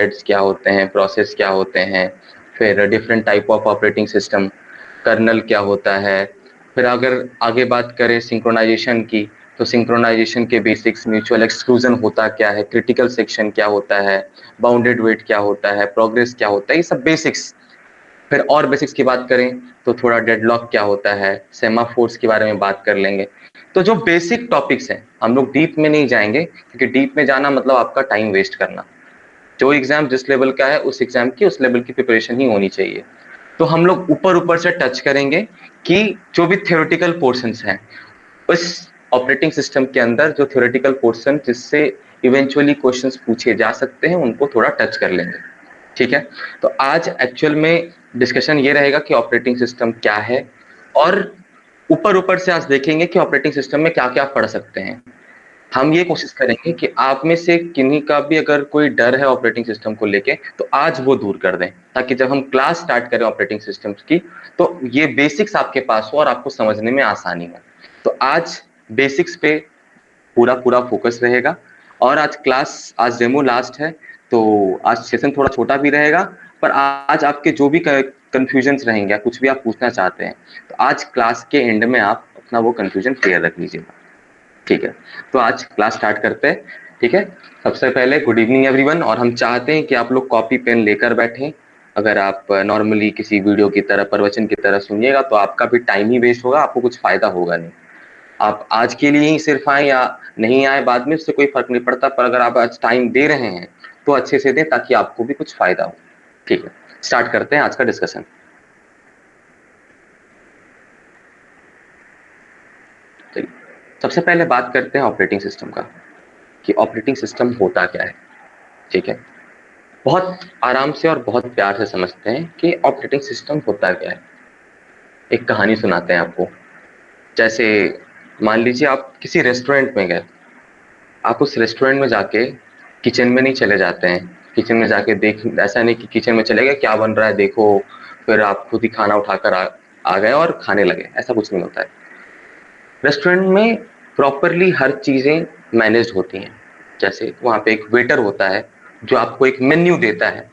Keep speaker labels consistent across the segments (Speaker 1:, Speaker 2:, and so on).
Speaker 1: Threads क्या होते हैं, प्रोसेस क्या होते हैं, फिर different type of operating system, kernel क्या होता है। फिर अगर आगे बात करें सिंक्रोनाइजेशन की, तो सिंक्रोनाइजेशन के बेसिक्स, म्यूचुअल एक्सक्लूजन होता क्या है, क्रिटिकल सेक्शन क्या होता है, बाउंडेड वेट क्या होता है, प्रोग्रेस क्या होता है, ये सब बेसिक्स। फिर और बेसिक्स की बात करें तो थोड़ा डेडलॉक क्या होता है, सेमाफोर्स के बारे में बात कर लेंगे। तो जो बेसिक टॉपिक्स हैं, हम लोग डीप में नहीं जाएंगे, क्योंकि डीप में जाना मतलब आपका टाइम वेस्ट करना। जो एग्जाम जिस लेवल का है उस एग्जाम की उस लेवल की प्रिपरेशन ही होनी चाहिए। तो हम लोग ऊपर ऊपर से टच करेंगे कि जो भी थ्योरेटिकल पोर्शंस हैं उस ऑपरेटिंग सिस्टम के अंदर, जो थ्योरेटिकल पोर्शन जिससे इवेंचुअली क्वेश्चंस पूछे जा सकते हैं, उनको थोड़ा टच कर लेंगे। ठीक है, तो आज एक्चुअल में डिस्कशन ये रहेगा कि ऑपरेटिंग सिस्टम क्या है, और ऊपर ऊपर से आज देखेंगे कि ऑपरेटिंग सिस्टम में क्या क्या पढ़ सकते हैं। हम ये कोशिश करेंगे कि आप में से किन्हीं का भी अगर कोई डर है ऑपरेटिंग सिस्टम को लेके, तो आज वो दूर कर दें, ताकि जब हम क्लास स्टार्ट करें ऑपरेटिंग सिस्टम्स की, तो ये बेसिक्स आपके पास हो और आपको समझने में आसानी हो। तो आज बेसिक्स पे पूरा पूरा फोकस रहेगा। और आज क्लास, आज डेमो लास्ट है, तो आज सेशन थोड़ा छोटा भी रहेगा, पर आज आपके जो भी कंफ्यूजन्स रहेंगे, कुछ भी आप पूछना चाहते हैं, तो आज क्लास के एंड में आप अपना वो कंफ्यूजन क्लियर रख लीजिएगा। ठीक है, तो आज क्लास स्टार्ट करते हैं। ठीक है, सबसे पहले गुड इवनिंग एवरीवन, और हम चाहते हैं कि आप लोग कॉपी पेन लेकर बैठें। अगर आप नॉर्मली किसी वीडियो की तरह, प्रवचन की तरह सुनिएगा, तो आपका भी टाइम ही वेस्ट होगा, आपको कुछ फायदा होगा नहीं। आप आज के लिए ही सिर्फ आए या नहीं आए बाद में, उससे कोई फर्क नहीं पड़ता, पर अगर आप आज टाइम दे रहे हैं तो अच्छे से दें, ताकि आपको भी कुछ फायदा हो। ठीक है, स्टार्ट करते हैं आज का डिस्कशन। चलिए, सबसे पहले बात करते हैं ऑपरेटिंग सिस्टम का, कि ऑपरेटिंग सिस्टम होता क्या है। ठीक है, बहुत आराम से और बहुत प्यार से समझते हैं कि ऑपरेटिंग सिस्टम होता क्या है। एक कहानी सुनाते हैं आपको। जैसे मान लीजिए आप किसी रेस्टोरेंट में गए, आप उस रेस्टोरेंट में जाके किचन में नहीं चले जाते हैं, किचन में जाके देख, ऐसा नहीं कि किचन में चले गए क्या बन रहा है देखो, फिर आप खुद ही खाना उठाकर आ गए और खाने लगे, ऐसा कुछ नहीं होता है। रेस्टोरेंट में प्रॉपरली हर चीजें मैनेज होती हैं। जैसे वहां पे एक वेटर होता है जो आपको एक मेन्यू देता है,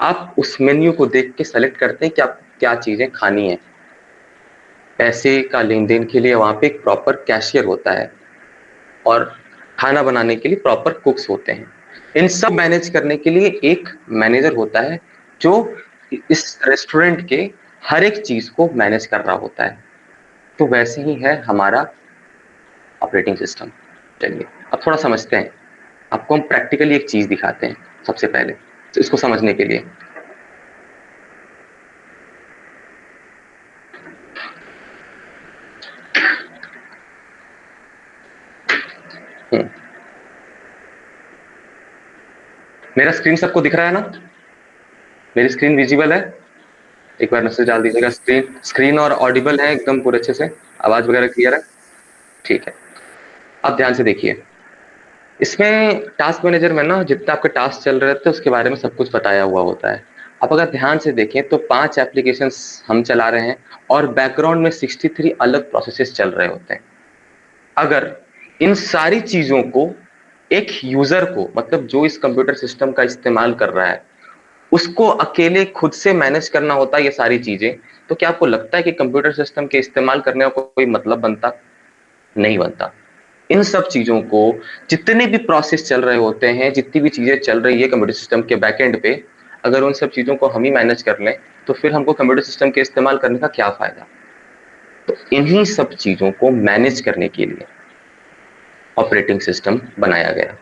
Speaker 1: आप उस मेन्यू को देख के सेलेक्ट करते हैं कि आप क्या चीजें खानी है। पैसे का लेन देन के लिए वहां पे एक प्रॉपर कैशियर होता है, और खाना बनाने के लिए प्रॉपर कुक्स होते हैं। इन सब मैनेज करने के लिए एक मैनेजर होता है, जो इस रेस्टोरेंट के हर एक चीज को मैनेज कर रहा होता है। तो वैसे ही है हमारा ऑपरेटिंग सिस्टम। चलिए अब थोड़ा समझते हैं, आपको हम प्रैक्टिकली एक चीज दिखाते हैं सबसे पहले, तो इसको समझने के लिए। मेरा स्क्रीन सबको दिख रहा है ना? मेरी स्क्रीन विजिबल है? एक बार मैसेज डाल दीजिएगा। स्क्रीन स्क्रीन और ऑडिबल है एकदम पूरे अच्छे से, आवाज वगैरह क्लियर है? ठीक है, अब ध्यान से देखिए। इसमें टास्क मैनेजर में ना जितने आपके टास्क चल रहे थे उसके बारे में सब कुछ बताया हुआ होता है। आप अगर ध्यान से देखें तो 5 एप्लीकेशंस हम चला रहे हैं, और बैकग्राउंड में 63 अलग प्रोसेसेस चल रहे होते हैं। अगर इन सारी चीजों को एक यूजर को, मतलब जो इस कंप्यूटर सिस्टम का इस्तेमाल कर रहा है, उसको अकेले खुद से मैनेज करना होता है ये सारी चीजें, तो क्या आपको लगता है कि कंप्यूटर सिस्टम के इस्तेमाल करने का कोई मतलब बनता? नहीं बनता। इन सब चीजों को, जितने भी प्रोसेस चल रहे होते हैं, जितनी भी चीजें चल रही है कंप्यूटर सिस्टम के बैकएंड पे, अगर उन सब चीजों को हम ही मैनेज कर लें, तो फिर हमको कंप्यूटर सिस्टम के इस्तेमाल करने का क्या फायदा? तो इन्हीं सब चीजों को मैनेज करने के लिए ऑपरेटिंग सिस्टम बनाया गया।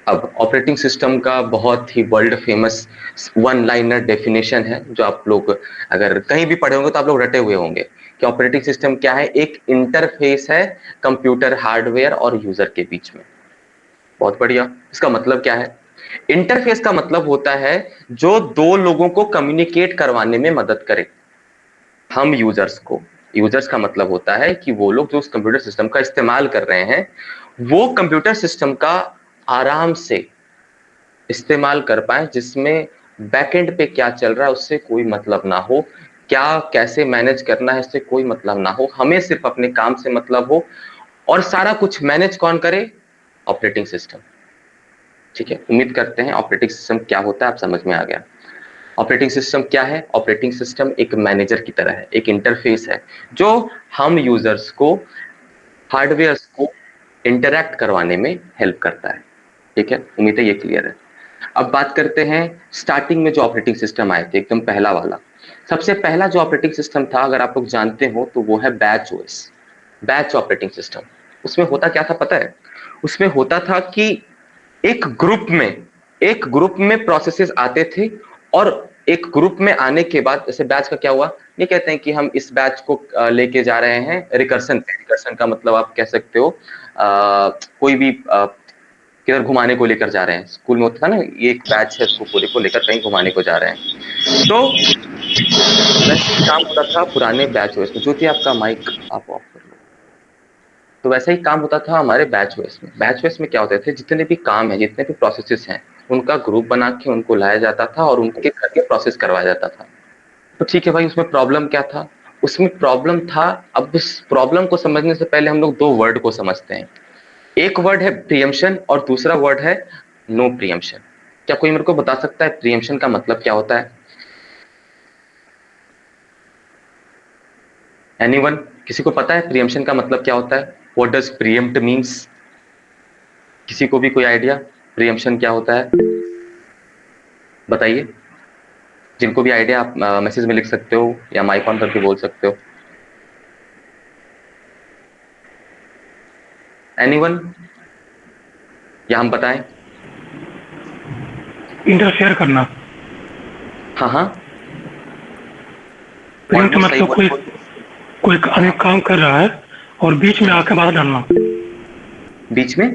Speaker 1: अब ऑपरेटिंग सिस्टम का बहुत ही world famous one liner definition है, जो आप लोग अगर कहीं भी पढ़े होंगे तो आप लोग रटे हुए होंगे, कि ऑपरेटिंग सिस्टम क्या है? एक इंटरफेस है कंप्यूटर हार्डवेयर और यूजर के बीच में। बहुत बढ़िया, इसका मतलब क्या है? इंटरफेस का मतलब होता है जो दो लोगों को कम्युनिकेट करवाने में मदद करे। हम यूजर्स को, यूजर्स का मतलब होता है कि वो लोग जो उस कंप्यूटर सिस्टम का इस्तेमाल कर रहे हैं, वो कंप्यूटर सिस्टम का आराम से इस्तेमाल कर पाए, जिसमें बैकएंड पे क्या चल रहा है उससे कोई मतलब ना हो, क्या कैसे मैनेज करना है इससे कोई मतलब ना हो, हमें सिर्फ अपने काम से मतलब हो। और सारा कुछ मैनेज कौन करे? Operating system. ठीक है, उम्मीद करते हैं ऑपरेटिंग सिस्टम क्या होता है आप समझ में आ गया। ऑपरेटिंग सिस्टम क्या है? ऑपरेटिंग सिस्टम एक मैनेजर की तरह है, एक इंटरफेस है जो हम यूजर्स को, हार्डवेयर को इंटरैक्ट करवाने में हेल्प करता है। ठीक है, उम्मीद है ये क्लियर है। अब बात करते हैं स्टार्टिंग में जो ऑपरेटिंग सिस्टम आए थे, एकदम पहला वाला। सबसे पहला जो ऑपरेटिंग सिस्टम था, अगर आप लोग जानते हो, तो वो है batch OS, batch operating system. उसमें होता क्या था पता है? उसमें होता था कि एक ग्रुप में प्रोसेसेस आते थे, और एक ग्रुप में आने के बाद, जैसे बैच का क्या हुआ, ये कहते हैं कि हम इस बैच को लेके जा रहे हैं रिकर्सन पे। रिकर्सन का मतलब आप कह सकते हो कोई भी किधर घुमाने को लेकर जा रहे हैं। स्कूल में होता था ना, ये एक बैच है, इसको पूरे को लेकर कहीं घुमाने को जा रहे हैं। तो वैसे ही काम होता था पुराने बैच ओएस में। ज्योति आपका माइक आप ऑफ कर लो। तो वैसा ही काम होता था हमारे बैच ओएस में। बैच ओएस में क्या होते थे, जितने भी काम है, जितने भी प्रोसेसेस हैं, उनका ग्रुप बना के उनको लाया जाता था और उनके करके प्रोसेस करवाया जाता था। तो ठीक है भाई, उसमें प्रॉब्लम क्या था? उसमें प्रॉब्लम था, अब इस प्रॉब्लम को समझने से पहले हम लोग दो वर्ड को समझते हैं। एक वर्ड है प्रियम्पशन और दूसरा वर्ड है नो प्रियम्पशन। क्या कोई मेरे को बता सकता है प्रियम्पशन का मतलब क्या होता है? एनीवन? किसी को पता है प्रियम्पशन का मतलब क्या होता है? What does pre-empt means? किसी को भी कोई आइडिया प्रियम्पशन क्या होता है? बताइए। जिनको भी आइडिया, आप मैसेज में लिख सकते हो या माइक ऑन करके बोल सकते हो। एनीवन? या हम बताएं?
Speaker 2: इंटरफेयर करना।
Speaker 1: हाँ हाँ,
Speaker 2: प्रियम्प्ट
Speaker 1: ऑलमोस्ट सही
Speaker 2: मतलब
Speaker 1: वर्ड।
Speaker 2: कोई
Speaker 1: हाँ
Speaker 2: आदमी
Speaker 1: हाँ,
Speaker 2: काम कर रहा है और बीच में आकर बाधा डालना।
Speaker 1: बीच में?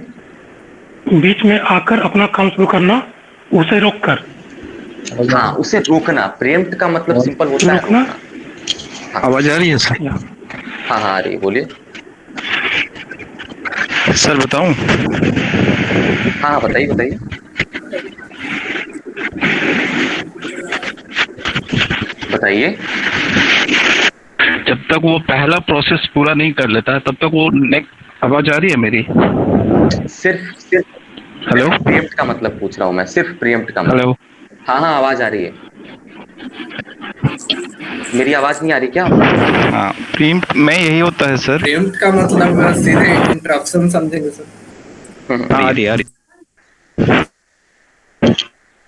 Speaker 2: बीच में आकर अपना काम शुरू करना, उसे रोक कर।
Speaker 1: हाँ, उसे रोकना। प्रियम्प्ट का मतलब सिंपल होता है
Speaker 2: रोकना।
Speaker 1: रोकना। हाँ
Speaker 3: आवाज आ रही है सर?
Speaker 1: हाँ हाँ, आ रही है, बोलिए।
Speaker 3: सर बताऊं?
Speaker 1: हाँ हाँ, बताइए बताइए। बताइए।
Speaker 3: जब तक वो पहला प्रोसेस पूरा नहीं कर लेता है तब तक वो नेक्स्ट। आवाज आ रही है मेरी?
Speaker 1: सिर्फ सिर्फ
Speaker 3: हेलो?
Speaker 1: सिर्फ प्रियम्प्ट का मतलब पूछ रहा हूं मैं, सिर्फ प्रियम्प्ट का मतलब।
Speaker 3: हेलो?
Speaker 1: हाँ हाँ, आवाज आ रही है। मेरी आवाज नहीं आ रही क्या आपको?
Speaker 3: हाँ, प्रीम्प्ट में यही होता है सर।
Speaker 4: प्रियम्प्ट का मतलब सीधे इंटरप्शन समझेंगे सर।
Speaker 3: हाँ, आ
Speaker 1: प्रियम्प्ट।
Speaker 3: रही आ रही।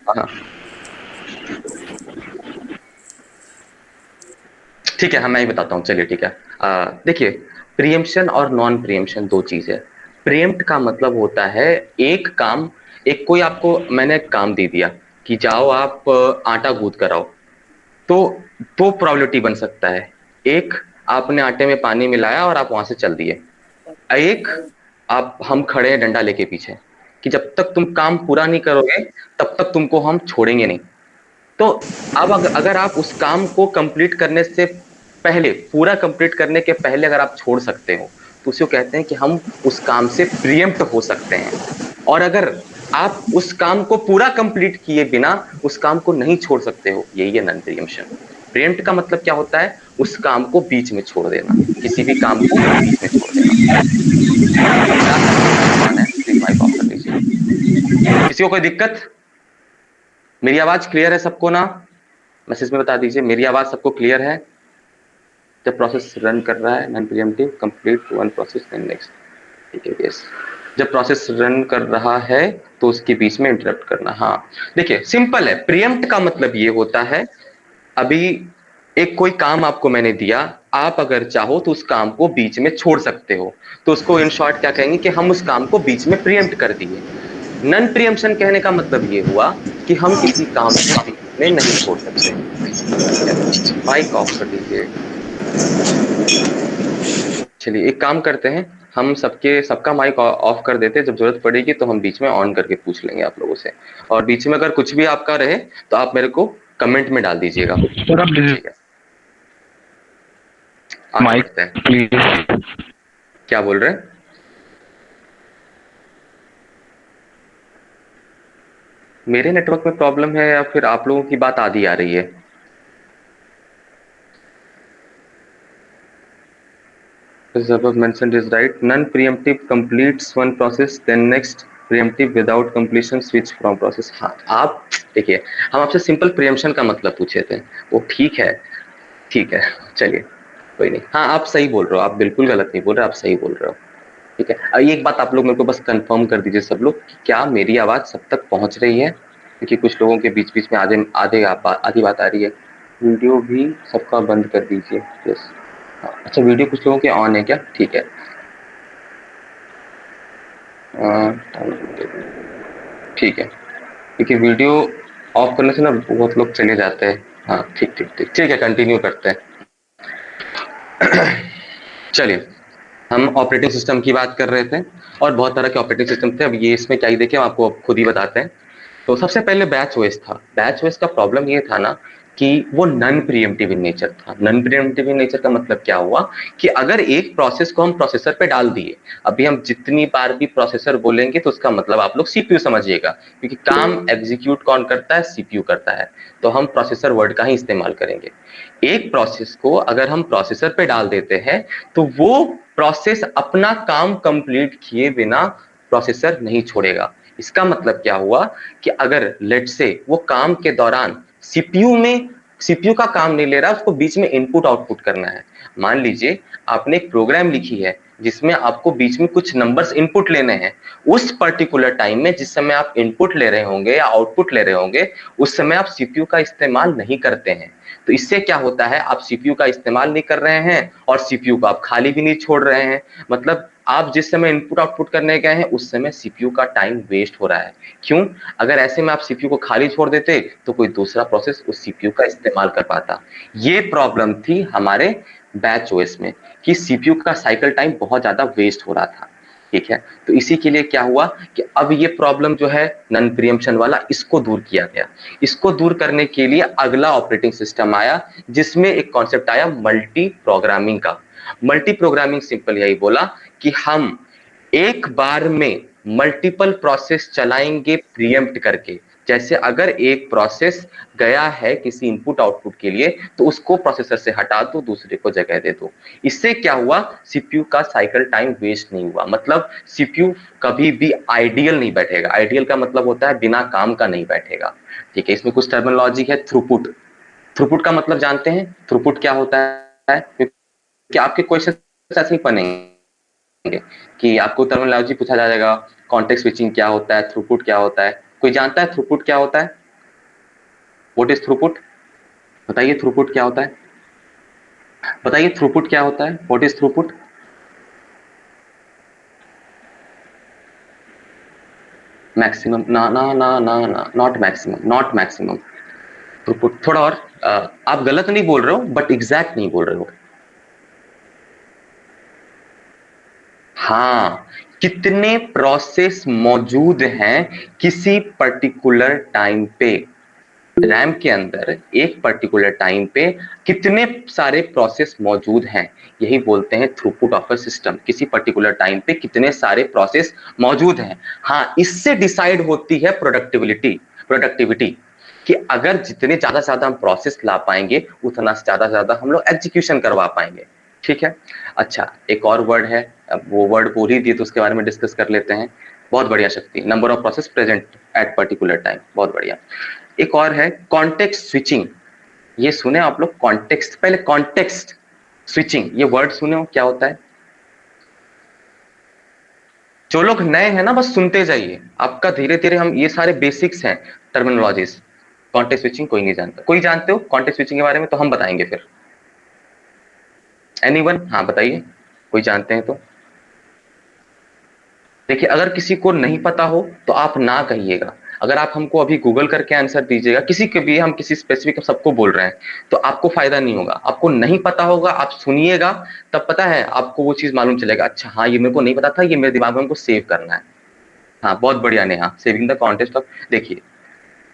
Speaker 1: हाँ हाँ, ठीक है, हाँ मैं ही बताता हूँ, चलिए ठीक है। देखिए, प्रियम्पशन और नॉन प्रियम्पशन दो चीज है। प्रियम्प्ट का मतलब होता है एक काम, एक कोई आपको मैंने एक काम दे दिया कि जाओ आप आटा गूंथ कर आओ। तो दो प्रोबेबिलिटी बन सकता है। एक, आपने आटे में पानी मिलाया और आप वहां से चल दिए। एक, आप हम खड़े हैं डंडा लेके पीछे कि जब तक तुम काम पूरा नहीं करोगे तब तक तुमको हम छोड़ेंगे नहीं। तो अब अगर आप उस काम को कंप्लीट करने से पहले, पूरा कंप्लीट करने के पहले अगर आप छोड़ सकते हो, तो उसे कहते हैं कि हम उस काम से प्रियम्प्ट हो सकते हैं। और अगर आप उस काम को पूरा कंप्लीट किए बिना उस काम को नहीं छोड़ सकते हो, यही है नॉन प्रियम्पशन। प्रियम्प्ट का मतलब क्या होता है? उस काम को बीच में छोड़ देना, किसी भी काम को बीच में छोड़ देना। क्या सबको समझ में आ रहा है? प्लीज माइक ऑफ कर लीजिए। किसी को कोई दिक्कत? मेरी आवाज क्लियर है सबको ना? मैसेज में बता दीजिए, मेरी आवाज सबको क्लियर है? जब प्रोसेस रन कर रहा है, non preemptive, complete one process then next. ठीक है, यस। जब प्रोसेस रन कर रहा है तो उसके बीच में इंटरप्ट करना। हाँ, देखिए सिंपल है। प्रियम्प्ट का मतलब ये होता है, अभी एक कोई काम आपको मैंने दिया, आप अगर चाहो तो उस काम को बीच में छोड़ सकते हो। तो उसको इन शॉर्ट क्या कहेंगे कि हम उस काम को बीच में प्रियम्प्ट कर दिए। नॉन प्रियम्पशन कहने का मतलब ये हुआ कि हम किसी काम को बीच में नहीं छोड़ सकते। ठीक है, माइक ऑफ कर दीजिए। चलिए एक काम करते हैं, हम सबका माइक ऑफ कर देते हैं। जब जरूरत पड़ेगी तो हम बीच में ऑन करके पूछ लेंगे आप लोगों से। और बीच में अगर कुछ भी आपका रहे तो आप मेरे को कमेंट में डाल दीजिएगा।
Speaker 3: सर आप
Speaker 1: ठीक है, आगे
Speaker 3: माइक
Speaker 1: बढ़ते हैं।
Speaker 3: प्लीज।
Speaker 1: क्या बोल रहे हैं? मेरे नेटवर्क में प्रॉब्लम है या फिर आप लोगों की बात आधी आ रही है? As above mentioned is right. Non-preemptive completes one process, then next. Preemptive without completion switch from process. हाँ आप देखिए, हम आपसे सिंपल प्रियम्पशन का मतलब पूछे थे, वो ठीक है, ठीक है, चलिए कोई नहीं। हाँ आप सही बोल रहे हो, आप बिल्कुल गलत नहीं बोल रहे, आप सही बोल रहे हो। ठीक है, एक बात आप लोग मेरे को बस कंफर्म कर दीजिए सब लोग कि क्या मेरी आवाज सब तक पहुंच रही है, क्योंकि कुछ लोगों के बीच बीच में आधे आधे आधी बात आ रही है। वीडियो भी सबका बंद कर दीजिए। यस, अच्छा वीडियो कुछ लोगों के ऑन है क्या? ठीक है, ठीक है, क्योंकि वीडियो ऑफ करने से ना बहुत लोग चले जाते हैं। हाँ ठीक ठीक ठीक, ठीक है, कंटिन्यू करते हैं। चलिए, हम ऑपरेटिंग सिस्टम की बात कर रहे थे और बहुत तरह के ऑपरेटिंग सिस्टम थे। अब ये इसमें क्या ही देखें, हम आपको खुद ही बताते हैं। तो सबसे पहले बैच ओएस था। बैच ओएस का प्रॉब्लम ये था ना कि वो नॉन प्रिएम्प्टिव इन नेचर था। नॉन प्रिएम्प्टिव इन नेचर का मतलब क्या हुआ कि अगर एक प्रोसेस को हम प्रोसेसर पे डाल दिए, अभी हम जितनी बार भी प्रोसेसर बोलेंगे तो उसका मतलब आप लोग सीपीयू समझिएगा, क्योंकि काम एग्जीक्यूट कौन करता है? सीपीयू करता है। तो हम प्रोसेसर वर्ड का ही इस्तेमाल करेंगे। एक प्रोसेस को अगर हम प्रोसेसर पे डाल देते हैं तो वो प्रोसेस अपना काम कंप्लीट किए बिना प्रोसेसर नहीं छोड़ेगा। इसका मतलब क्या हुआ कि अगर लेट से वो काम के दौरान सीपीयू का काम नहीं ले रहा, उसको बीच में इनपुट आउटपुट करना है। मान लीजिए आपने एक प्रोग्राम लिखी है जिसमें आपको बीच में कुछ नंबर्स इनपुट लेने हैं। उस पर्टिकुलर टाइम में जिस समय आप इनपुट ले रहे होंगे या आउटपुट ले रहे होंगे, उस समय आप सीपीयू का इस्तेमाल नहीं करते हैं। तो इससे क्या होता है, आप सीपीयू का इस्तेमाल नहीं कर रहे हैं और सीपीयू को आप खाली भी नहीं छोड़ रहे हैं। मतलब आप जिस समय इनपुट आउटपुट करने गए हैं उस समय सीपीयू का टाइम वेस्ट हो रहा है। क्यों? अगर ऐसे में आप सीपीयू को खाली छोड़ देते तो कोई दूसरा प्रोसेस उस सीपीयू का इस्तेमाल कर पाता। ये प्रॉब्लम थी हमारे बैच ओएस में कि सीपीयू का साइकिल टाइम बहुत ज्यादा वेस्ट हो रहा था। ठीक है, तो इसी के लिए क्या हुआ कि अब ये प्रॉब्लम जो है नॉन प्रिएम्पशन वाला, इसको दूर किया गया। इसको दूर करने के लिए अगला ऑपरेटिंग सिस्टम आया जिसमें एक कॉन्सेप्ट आया मल्टी प्रोग्रामिंग का। मल्टी प्रोग्रामिंग सिंपल यही बोला कि हम एक बार में मल्टीपल प्रोसेस चलाएंगे प्रीएम्प्ट करके। जैसे अगर एक प्रोसेस गया है किसी इनपुट आउटपुट के लिए तो उसको प्रोसेसर से हटा दो, दूसरे को जगह दे दो। इससे क्या हुआ, सीपीयू का साइकिल टाइम वेस्ट नहीं हुआ। मतलब सीपीयू कभी भी आइडियल नहीं बैठेगा। आइडियल का मतलब होता है बिना काम का नहीं बैठेगा। ठीक है, इसमें कुछ टर्मिनोलॉजी है। थ्रूपुट, थ्रूपुट का मतलब जानते हैं? थ्रूपुट क्या होता है? क्योंकि आपके क्वेश्चन ऐसे ही बनेंगे कि आपको टर्मिनोलॉजी पूछा जाएगा, कॉन्टेक्स्ट स्विचिंग क्या होता है, थ्रूपुट क्या होता है। कोई जानता है थ्रूपुट क्या होता है? What is throughput? बताइए थ्रूपुट क्या होता है? बताइए थ्रूपुट क्या होता है? What is throughput? मैक्सिमम ना ना ना ना ना, not maximum, not maximum. Throughput थोड़ा और आप गलत नहीं बोल रहे हो बट एग्जैक्ट नहीं बोल रहे हो। हाँ, कितने प्रोसेस मौजूद हैं किसी पर्टिकुलर टाइम पे। रैम के अंदर एक पर्टिकुलर टाइम पे कितने सारे प्रोसेस मौजूद हैं, यही बोलते हैं थ्रूपुट ऑफ अ सिस्टम। किसी पर्टिकुलर टाइम पे कितने सारे प्रोसेस मौजूद हैं। हाँ, इससे डिसाइड होती है प्रोडक्टिविटी कि अगर जितने ज्यादा से ज्यादा हम प्रोसेस ला पाएंगे उतना ज्यादा से ज्यादा हम लोग एग्जीक्यूशन करवा पाएंगे। ठीक है, अच्छा एक और वर्ड है, अब वो वर्ड बोल ही दिए तो उसके बारे में डिस्कस कर लेते हैं। बहुत बढ़िया शक्ति, number of process present at particular time, बहुत बढ़िया। एक और है कॉन्टेक्स्ट स्विचिंग। ये सुने आप लोग? कॉन्टेक्स्ट, पहले कॉन्टेक्स्ट स्विचिंग ये वर्ड सुने हो क्या होता है? जो लोग नए हैं ना बस सुनते जाइए, आपका धीरे धीरे हम ये सारे बेसिक्स हैं टर्मिनोलॉजीज। कॉन्टेक्स्ट स्विचिंग कोई नहीं जानता? कोई जानते हो कॉन्टेक्स्ट स्विचिंग के बारे में? तो हम बताएंगे फिर। एनीवन? हाँ बताइए, कोई जानते हैं तो। देखिए अगर किसी को नहीं पता हो तो आप ना कहिएगा। अगर आप हमको अभी गूगल करके आंसर दीजिएगा, किसी के भी, हम किसी स्पेसिफिक सबको बोल रहे हैं, तो आपको फायदा नहीं होगा। आपको नहीं पता होगा, आप सुनिएगा, तब पता है आपको वो चीज मालूम चलेगा। अच्छा हाँ, ये मेरे को नहीं पता था, ये मेरे दिमाग में हमको सेव करना है। हाँ बहुत बढ़िया Neha, saving the context of. देखिए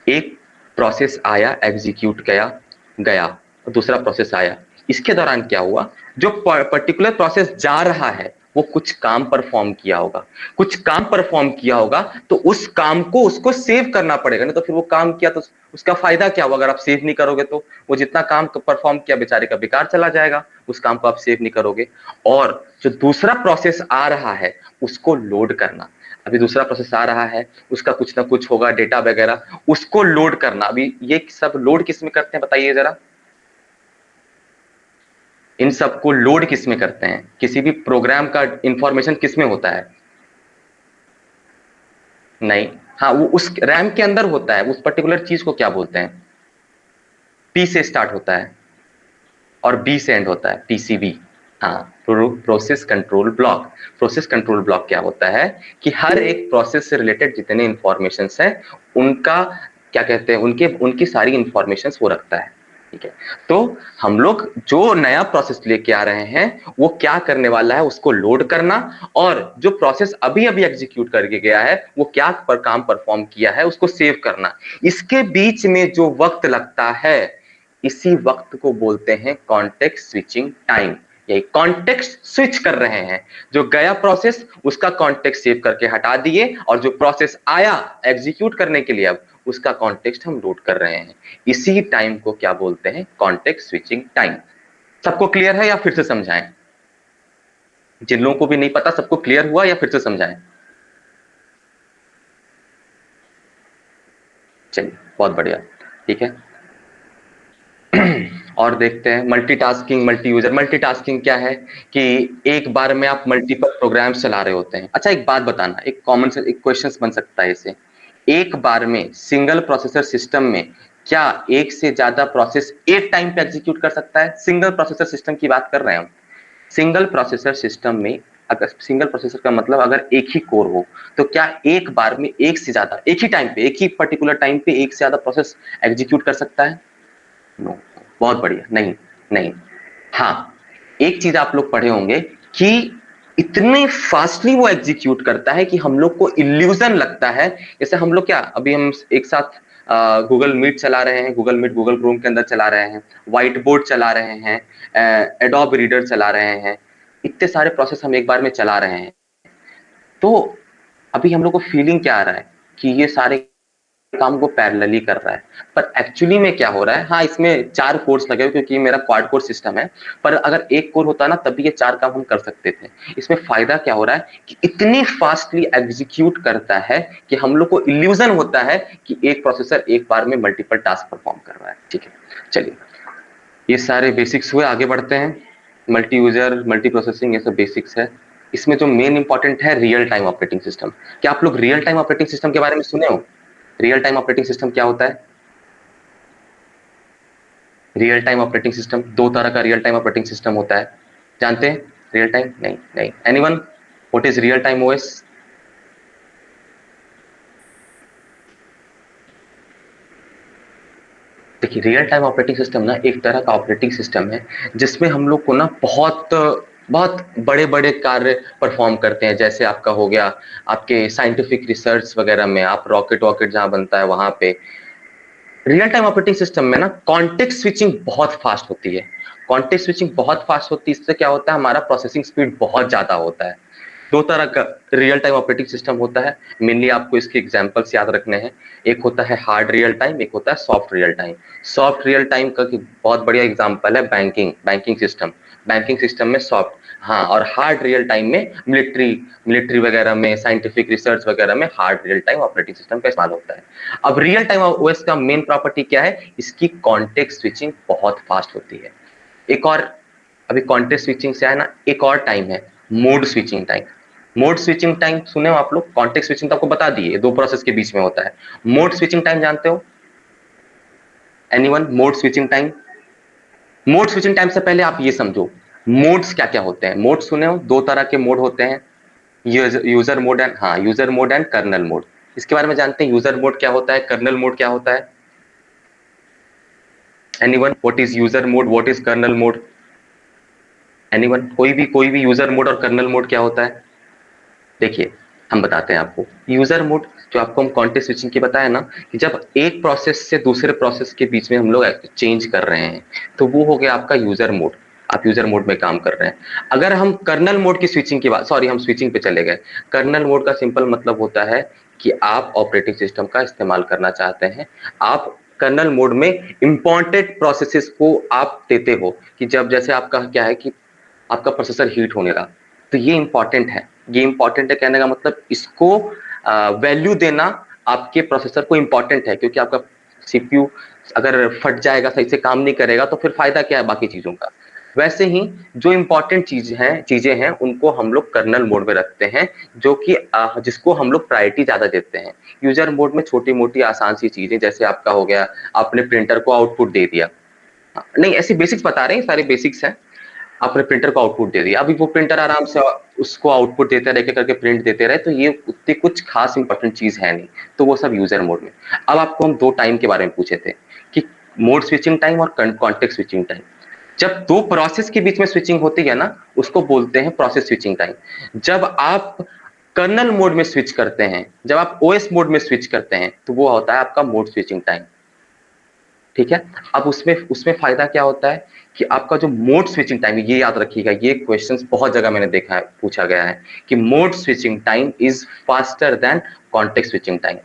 Speaker 1: एक प्रोसेस आया, एग्जीक्यूट गया गया, दूसरा प्रोसेस आया। इसके दौरान क्या हुआ, जो पर्टिकुलर प्रोसेस जा रहा है वो कुछ काम परफॉर्म किया होगा। कुछ काम परफॉर्म किया होगा तो उस काम को उसको सेव करना पड़ेगा, नहीं तो फिर वो काम किया तो उसका फायदा क्या होगा? अगर आप सेव नहीं करोगे तो वो जितना काम परफॉर्म किया बेचारे का बेकार चला जाएगा। उस काम को आप सेव नहीं करोगे। और जो दूसरा प्रोसेस आ रहा है उसको लोड करना। अभी दूसरा प्रोसेस आ रहा है, उसका कुछ ना कुछ होगा डेटा वगैरह, उसको लोड करना। अभी ये सब लोड किस में करते हैं बताइए जरा, इन सबको लोड किस में करते हैं? किसी भी प्रोग्राम का इंफॉर्मेशन किस में होता है? नहीं, हाँ वो उस रैम के अंदर होता है। उस पर्टिकुलर चीज को क्या बोलते हैं? पी से स्टार्ट होता है और बी से एंड होता है, पीसीबी। हाँ, process control block. Process control block क्या होता है कि हर एक प्रोसेस से रिलेटेड जितने इंफॉर्मेशन हैं उनका क्या कहते हैं, उनके उनकी सारी इंफॉर्मेशन वो रखता है। ठीक है, तो हम लोग जो नया प्रोसेस लेके आ रहे हैं वो क्या करने वाला है, उसको लोड करना, और जो प्रोसेस अभी अभी एग्जीक्यूट करके गया है वो क्या काम परफॉर्म किया है उसको सेव करना। इसके बीच में जो वक्त लगता है, इसी वक्त को बोलते हैं कॉन्टेक्स्ट स्विचिंग टाइम। यही कॉन्टेक्स्ट स्विच कर रहे हैं, जो गया प्रोसेस उसका कॉन्टेक्स्ट सेव करके हटा दिए, और जो प्रोसेस आया एग्जीक्यूट करने के लिए अब उसका कॉन्टेक्स्ट हम लोड कर रहे हैं। इसी टाइम को क्या बोलते हैं? Context switching time. सबको क्लियर है या फिर से समझाएं? जिन लोगों को भी नहीं पता सबको क्लियर हुआ या फिर से समझाएं? चलिए बहुत बढ़िया, ठीक है। और देखते हैं मल्टीटास्किंग, मल्टी यूजर। मल्टीटास्किंग क्या है कि एक बार में आप मल्टीपल प्रोग्राम्स चला रहे होते हैं। अच्छा एक बात बताना, एक कॉमन से एक क्वेश्चन बन सकता है इसे, एक बार में सिंगल प्रोसेसर सिस्टम में क्या एक से ज्यादा प्रोसेस एक टाइम पे एग्जीक्यूट कर सकता है? सिंगल प्रोसेसर सिस्टम की बात कर रहे हैं हम। सिंगल प्रोसेसर सिस्टम में अगर सिंगल प्रोसेसर का मतलब अगर एक ही कोर हो, तो क्या एक बार में एक से ज्यादा, एक ही टाइम पे, एक ही पर्टिकुलर टाइम पे एक से ज्यादा प्रोसेस एग्जीक्यूट कर सकता है? नो। बहुत बढ़िया, नहीं नहीं। हाँ, एक चीज आप लोग पढ़े होंगे कि इतने फास्टली वो एग्जीक्यूट करता है कि हम लोग को इल्यूजन लगता है जैसे हम लोग क्या अभी हम एक साथ गूगल मीट चला रहे हैं, गूगल मीट गूगल क्रोम के अंदर चला रहे हैं, व्हाइट बोर्ड चला रहे हैं, एडोब रीडर चला रहे हैं, इतने सारे प्रोसेस हम एक बार में चला रहे हैं। तो अभी हम लोग को फीलिंग क्या आ रहा है कि ये सारे काम को पैरेलली कर रहा है, पर एक्चुअली में क्या हो रहा है, हाँ इसमें 4 कोर्स लगे हुए क्योंकि मेरा क्वाड कोर सिस्टम है, पर अगर एक कोर होता ना तभी ये 4 काम हम कर सकते थे। इसमें फायदा क्या हो रहा है कि इतनी फास्टली एग्जीक्यूट करता है कि हम लोग को इल्यूजन होता है कि एक प्रोसेसर एक बार में मल्टीपल टास्क परफॉर्म कर रहा है। ठीक है, चलिए ये सारे बेसिक्स हुए, आगे बढ़ते हैं। मल्टी यूजर, मल्टी प्रोसेसिंग, ये सब बेसिक्स है। इसमें जो मेन इंपॉर्टेंट है रियल टाइम ऑपरेटिंग सिस्टम। क्या आप लोग रियल टाइम ऑपरेटिंग सिस्टम के बारे में सुने हो? रियल टाइम ऑपरेटिंग सिस्टम क्या होता है? रियल टाइम ऑपरेटिंग सिस्टम, 2 तरह का रियल टाइम ऑपरेटिंग सिस्टम होता है, जानते हैं? रियल टाइम, नहीं नहीं। Anyone, what is real time OS? देखिए रियल टाइम ऑपरेटिंग सिस्टम ना एक तरह का ऑपरेटिंग सिस्टम है जिसमें हम लोग को ना बहुत बहुत बड़े बड़े कार्य परफॉर्म करते हैं। जैसे आपका हो गया आपके साइंटिफिक रिसर्च वगैरह में, आप रॉकेट वॉकेट जहां बनता है वहां पे। रियल टाइम ऑपरेटिंग सिस्टम में ना कॉन्टेक्स्ट स्विचिंग बहुत फास्ट होती है। कॉन्टेक्स्ट स्विचिंग बहुत फास्ट होती है, इससे क्या होता है हमारा प्रोसेसिंग स्पीड बहुत ज्यादा होता है। 2 तरह का रियल टाइम ऑपरेटिंग सिस्टम होता है, मेनली आपको इसके एग्जांपल्स याद रखने हैं। एक होता है हार्ड रियल टाइम, एक होता है soft real time. Soft real time का बहुत बढ़िया एग्जांपल है बैंकिंग सिस्टम। बैंकिंग सिस्टम में सॉफ्ट, हाँ, और हार्ड रियल टाइम में मिलिट्री वगैरह में, साइंटिफिक रिसर्च वगैरह में hard real time operating system का इस्तेमाल होता है। अब रियल टाइम ओएस का मेन प्रॉपर्टी क्या है? इसकी कॉन्टेक्स्ट स्विचिंग बहुत फास्ट होती है। एक और, अभी कॉन्टेक्स्ट स्विचिंग से आया ना, एक और टाइम है mode switching time. Mode switching time सुने हो आप लोग? कॉन्टेक्स्ट स्विचिंग तो आपको बता दिए 2 प्रोसेस के बीच में होता है। मोड स्विचिंग टाइम जानते हो? Anyone? Mode switching time. Mode switching time से पहले आप ये समझो मोड्स क्या क्या होते हैं। मोड सुने हो? 2 तरह के मोड होते हैं, यूजर मोड एंड, हाँ, user mode and kernel mode. इसके बारे में जानते हैं? यूजर मोड क्या होता है, कर्नल मोड क्या होता है? Anyone? What is user mode, what is kernel mode? Anyone? कोई भी यूजर मोड और कर्नल मोड क्या होता है? देखिए हम बताते हैं आपको। यूजर मोड जो आपको हम कॉन्टेक्स्ट स्विचिंग की बताया ना, कि जब एक प्रोसेस से दूसरे प्रोसेस के बीच में हम लोग चेंज कर रहे हैं तो वो हो गया आपका यूजर मोड। आप यूजर मोड में काम कर रहे हैं। अगर हम कर्नल मोड की स्विचिंग की बात, सॉरी हम स्विचिंग पे चले गए। कर्नल मोड का सिंपल मतलब होता है कि आप ऑपरेटिंग सिस्टम का इस्तेमाल करना चाहते हैं। आप कर्नल मोड में इंपॉर्टेंट प्रोसेसेस को आप देते हो कि जब जैसे आपका क्या है कि आपका प्रोसेसर हीट होने लगा, तो ये इंपॉर्टेंट है, ये इंपॉर्टेंट है कहने का मतलब इसको वैल्यू देना आपके प्रोसेसर को इंपॉर्टेंट है, क्योंकि आपका सीपीयू अगर फट जाएगा, सही से काम नहीं करेगा, तो फिर फायदा क्या है बाकी चीजों का। वैसे ही जो इंपॉर्टेंट चीजें हैं उनको हम लोग कर्नल मोड में रखते हैं, जो कि जिसको हम लोग प्रायोरिटी ज्यादा देते हैं। यूजर मोड में छोटी मोटी आसान सी चीजें, जैसे आपका हो गया आपने प्रिंटर को आउटपुट दे दिया, नहीं ऐसी बेसिक्स बता रहे हैं, सारे बेसिक्स हैं। आपने प्रिंटर को आउटपुट दे दिया, अभी वो प्रिंटर आराम से उसको आउटपुट देते रहे करके प्रिंट देते रहे, तो ये उतनी कुछ खास इंपॉर्टेंट चीज है नहीं, तो वो सब यूजर मोड में। अब आपको हम दो टाइम के बारे में पूछे थे कि मोड स्विचिंग टाइम और कॉन्टेक्स्ट स्विचिंग टाइम। जब दो प्रोसेस के बीच में स्विचिंग होती है ना, उसको बोलते हैं प्रोसेस स्विचिंग टाइम। जब आप कर्नल मोड में स्विच करते हैं, जब आप ओएस मोड में स्विच करते हैं, तो वो होता है आपका मोड स्विचिंग टाइम। ठीक है, अब उसमें उसमें फायदा क्या होता है कि आपका जो मोड स्विचिंग टाइम, ये याद रखिएगा, ये क्वेश्चंस बहुत जगह मैंने देखा है, पूछा गया है कि mode switching time is faster than context switching time.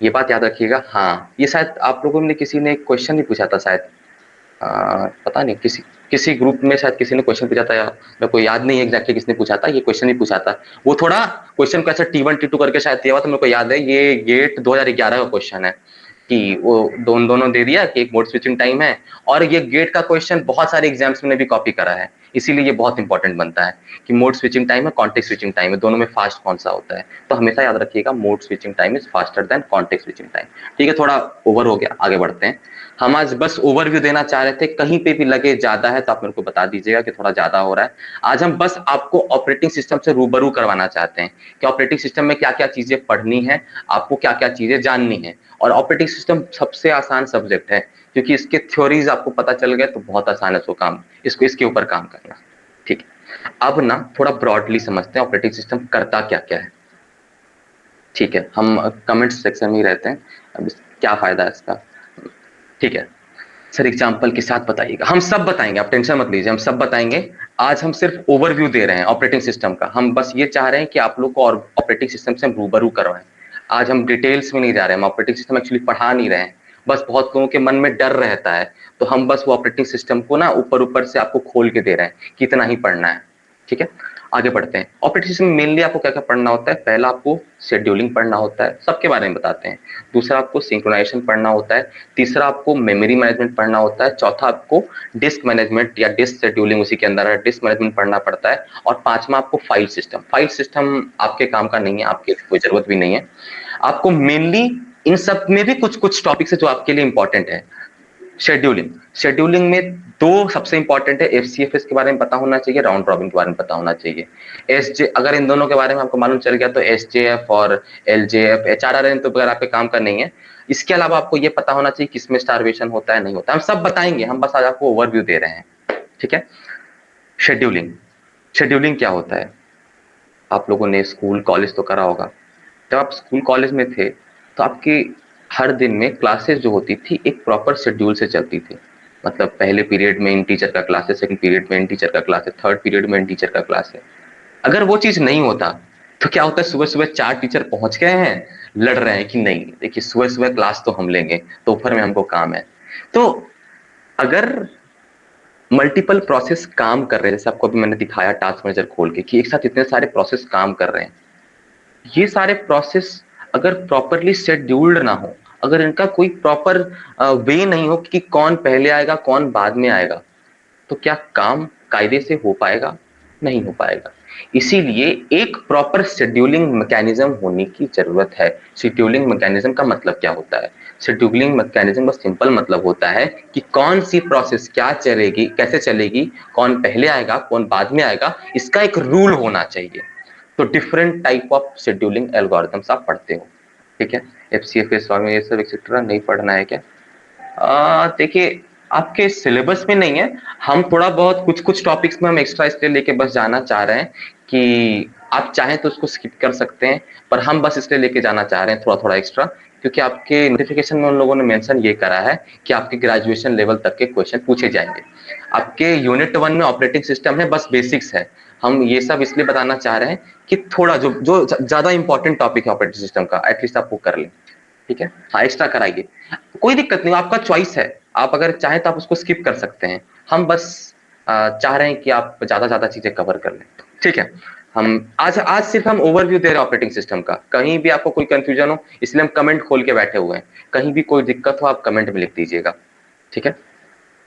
Speaker 1: ये बात याद रखिएगा। हाँ, ये शायद आप लोगों ने किसी ने क्वेश्चन नहीं पूछा था शायद, पता नहीं किसी ग्रुप में शायद किसी ने क्वेश्चन पूछा था, या मेरे को याद नहीं है एग्जैक्टली किसने पूछा था, ये क्वेश्चन ही पूछा था। वो थोड़ा क्वेश्चन को ऐसा T1 T2 करके शायद दिया हुआ, तो मेरे को याद है ये गेट 2011 का क्वेश्चन है कि वो दोनों दे दिया कि एक मोड स्विचिंग टाइम है, और ये गेट का क्वेश्चन बहुत सारे एग्जाम्स में भी कॉपी करा है, इसीलिए ये बहुत इंपॉर्टेंट बनता है कि मोड स्विचिंग टाइम है कॉन्टेक्स्ट स्विचिंग टाइम है, दोनों में फास्ट कौन सा होता है। तो हमेशा याद रखिएगा mode switching time is faster than context switching time. ठीक है, थोड़ा ओवर हो गया, आगे बढ़ते हैं। हम आज बस ओवरव्यू देना चाह रहे थे, कहीं पे भी लगे ज्यादा है तो आप मेरे को बता दीजिएगा कि थोड़ा ज्यादा हो रहा है। आज हम बस आपको ऑपरेटिंग सिस्टम से रूबरू करवाना चाहते हैं कि ऑपरेटिंग सिस्टम में क्या क्या चीजें पढ़नी है, आपको क्या क्या चीजें जाननी है। और ऑपरेटिंग सिस्टम सबसे आसान सब्जेक्ट है, क्योंकि इसके थ्योरीज आपको पता चल गए तो बहुत आसान है, सो काम इसको इसके ऊपर काम करना। ठीक है, अब ना थोड़ा ब्रॉडली समझते हैं ऑपरेटिंग सिस्टम करता क्या क्या है। ठीक है, हम कमेंट सेक्शन में ही रहते हैं, अब क्या फायदा है इसका। ठीक है सर, एग्जाम्पल के साथ बताइएगा, हम सब बताएंगे, आप टेंशन मत लीजिए, हम सब बताएंगे। आज हम सिर्फ ओवरव्यू दे रहे हैं ऑपरेटिंग सिस्टम का, हम बस ये चाह रहे हैं कि आप लोग को और ऑपरेटिंग सिस्टम से हम रूबरू करवाएं। आज हम डिटेल्स में नहीं जा रहे हैं, हम ऑपरेटिंग सिस्टम एक्चुअली पढ़ा नहीं रहे हैं, बस बहुत लोगों के मन में डर रहता है, तो हम बस वो ऑपरेटिंग सिस्टम को ना ऊपर ऊपर से आपको खोल के दे रहे हैं कि इतना ही पढ़ना है। ठीक है, आगे बढ़ते हैं। ऑपरेटिंग सिस्टम में मेनली आपको क्या क्या पढ़ना होता है। पहला आपको शेड्यूलिंग पढ़ना होता है, सबके बारे में बताते हैं। दूसरा आपको सिंक्रोनाइजेशन पढ़ना होता है। तीसरा आपको मेमोरी मैनेजमेंट पढ़ना होता है। चौथा आपको डिस्क मैनेजमेंट या डिस्क शेड्यूलिंग उसी के अंदर है, डिस्क मैनेजमेंट पढ़ना पड़ता है। और पांचवा आपको फाइल सिस्टम। फाइल सिस्टम आपके काम का नहीं है, आपकी कोई जरूरत भी नहीं है। आपको मेनली इन सब में भी कुछ कुछ टॉपिक्स है जो आपके लिए इंपॉर्टेंट है। शेड्यूलिंग में दो सबसे इंपॉर्टेंट है, एफसीएफएस के बारे में पता होना चाहिए, राउंड रॉबिन के बारे में पता होना चाहिए। एसजे, अगर इन दोनों के बारे में आपको मालूम चल गया तो एसजेएफ और एलजेएफ एचआरआरएन तो अगर आपके काम का नहीं है। इसके अलावा आपको ये पता होना चाहिए किसमें स्टारवेशन होता है, नहीं होता, हम सब बताएंगे, हम बस आज आपको ओवरव्यू दे रहे हैं। ठीक है, शेड्यूलिंग। शेड्यूलिंग क्या होता है, आप लोगों ने स्कूल कॉलेज तो करा होगा। जब आप स्कूल कॉलेज में थे तो आपकी हर दिन में क्लासेस जो होती थी एक प्रॉपर शेड्यूल से चलती थी। मतलब पहले पीरियड में इन टीचर का क्लास है, सेकंड पीरियड में इन टीचर का क्लास है, थर्ड पीरियड में इन टीचर का क्लास है। अगर वो चीज नहीं होता तो क्या होता है, सुबह सुबह 4 टीचर पहुंच गए हैं, लड़ रहे हैं कि नहीं देखिए सुबह सुबह क्लास तो हम लेंगे, दोपहर में हमको काम है। तो अगर मल्टीपल प्रोसेस काम कर रहे हैं, जैसे आपको अभी मैंने दिखाया टास्क मैनेजर खोल के कि एक साथ इतने सारे प्रोसेस काम कर रहे हैं, ये सारे प्रोसेस अगर प्रॉपरली शेड्यूल्ड ना हो, अगर इनका कोई प्रॉपर वे नहीं हो कि कौन पहले आएगा कौन बाद में आएगा, तो क्या काम कायदे से हो पाएगा, नहीं हो पाएगा। इसीलिए एक प्रॉपर शेड्यूलिंग मैकेनिज्म होने की जरूरत है। शेड्यूलिंग मैकेनिज्म का मतलब क्या होता है, शेड्यूलिंग मैकेनिज्म बस सिंपल मतलब होता है कि कौन सी प्रोसेस क्या चलेगी, कैसे चलेगी, कौन पहले आएगा कौन बाद में आएगा, इसका एक रूल होना चाहिए। तो different type of scheduling algorithms आप पढ़ते हो। ठीक है, एफसीएफएस और ये सब एक्सेट्रा नहीं पढ़ना है क्या? देखिए आपके सिलेबस में नहीं है, हम थोड़ा बहुत कुछ कुछ टॉपिक्स में हम एक्स्ट्रा इसलिए लेके बस जाना चाह रहे हैं कि आप चाहें तो उसको स्किप कर सकते हैं, पर हम बस इसलिए लेके जाना चाह रहे हैं थोड़ा थोड़ा एक्स्ट्रा, क्योंकि आपके नोटिफिकेशन में उन लोगों ने मेंशन ये करा है कि आपके ग्रेजुएशन लेवल तक के क्वेश्चन पूछे जाएंगे। आपके यूनिट 1 में ऑपरेटिंग सिस्टम है, बस बेसिक्स है। हम ये सब इसलिए बताना चाह रहे हैं कि थोड़ा जो जो ज्यादा इंपॉर्टेंट टॉपिक है ऑपरेटिंग सिस्टम का एटलीस्ट आप वो कर लें। ठीक है, हाँ एक्स्ट्रा कराइए, कोई दिक्कत नहीं, आपका चॉइस है, आप अगर चाहें तो आप उसको स्किप कर सकते हैं। हम बस चाह रहे हैं कि आप ज्यादा ज्यादा चीजें कवर कर लें। ठीक है, हम आज आज सिर्फ हम ओवरव्यू दे रहे हैं ऑपरेटिंग सिस्टम का, कहीं भी आपको कोई कंफ्यूजन हो इसलिए हम कमेंट खोल के बैठे हुए हैं, कहीं भी कोई दिक्कत हो आप कमेंट में लिख दीजिएगा, ठीक है।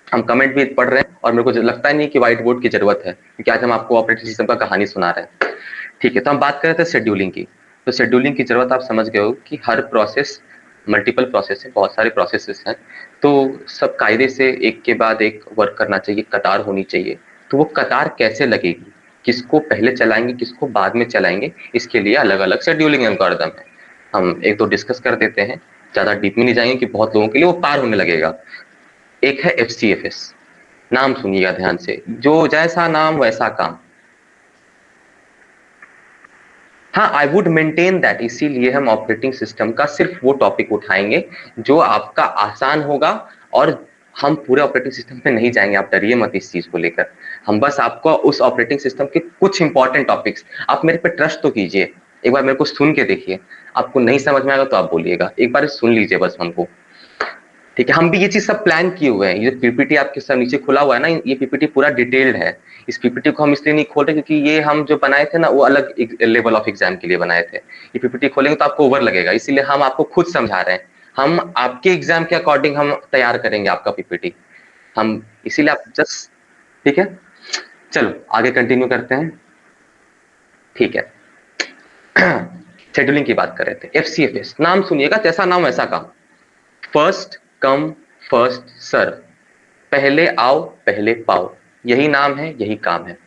Speaker 1: हम कमेंट भी पढ़ रहे हैं और मेरे को लगता नहीं कि व्हाइट बोर्ड की जरूरत है, क्योंकि आज हम आपको ऑपरेटिंग सिस्टम का कहानी सुना रहे हैं, ठीक है। तो हम बात कर रहे थे शेड्यूलिंग की। तो शेड्यूलिंग की जरूरत आप समझ गए हो कि हर प्रोसेस, मल्टीपल प्रोसेस है, बहुत सारे प्रोसेसेस हैं, तो सब कायदे से एक के बाद एक वर्क करना चाहिए, कतार होनी चाहिए। तो वो कतार कैसे लगेगी, किसको पहले चलाएंगे किसको बाद में चलाएंगे, इसके लिए अलग अलग शेड्यूलिंग एल्गोरिदम है। हम एक दो डिस्कस कर देते हैं, ज्यादा डीप में नहीं जाएंगे कि बहुत लोगों के लिए वो पार होने लगेगा। एक है FCFS, नाम सुनिएगा ध्यान से, जो जैसा नाम वैसा काम। हाँ, आई वुड मेंटेन दैट, इसीलिए हम ऑपरेटिंग सिस्टम का सिर्फ वो टॉपिक उठाएंगे जो आपका आसान होगा, और हम पूरे ऑपरेटिंग सिस्टम पे नहीं जाएंगे, आप डरिए मत इस चीज को लेकर। हम बस आपको उस ऑपरेटिंग सिस्टम के कुछ इंपॉर्टेंट टॉपिक्स, आप मेरे पे ट्रस्ट तो कीजिए, एक बार मेरे को सुन के देखिए, आपको नहीं समझ में आएगा तो आप बोलिएगा, एक बार सुन लीजिए बस हमको, ठीक है। हम भी ये चीज सब प्लान किए हुए हैं, ये पीपीटी आपके सब नीचे खुला हुआ है ना, ये पीपीटी पूरा डिटेल्ड है। इस पीपीटी को हम इसलिए नहीं खोल रहे क्योंकि ये हम जो बनाए थे ना वो अलग लेवल ऑफ एग्जाम के लिए बनाए थे, ये पीपीटी खोलेंगे तो आपको ओवर लगेगा, इसीलिए हम आपको खुद समझा रहे हैं, हम आपके एग्जाम के अकॉर्डिंग हम तैयार करेंगे आपका पीपीटी, हम इसीलिए आप जस्ट, ठीक है। चलो आगे कंटिन्यू करते हैं, ठीक है। शेड्यूलिंग की बात कर रहे थे। FCFS, नाम सुनिएगा, जैसा नाम वैसा काम। फर्स्ट कम फर्स्ट सर्व, पहले आओ पहले पाओ, यही नाम है यही काम है,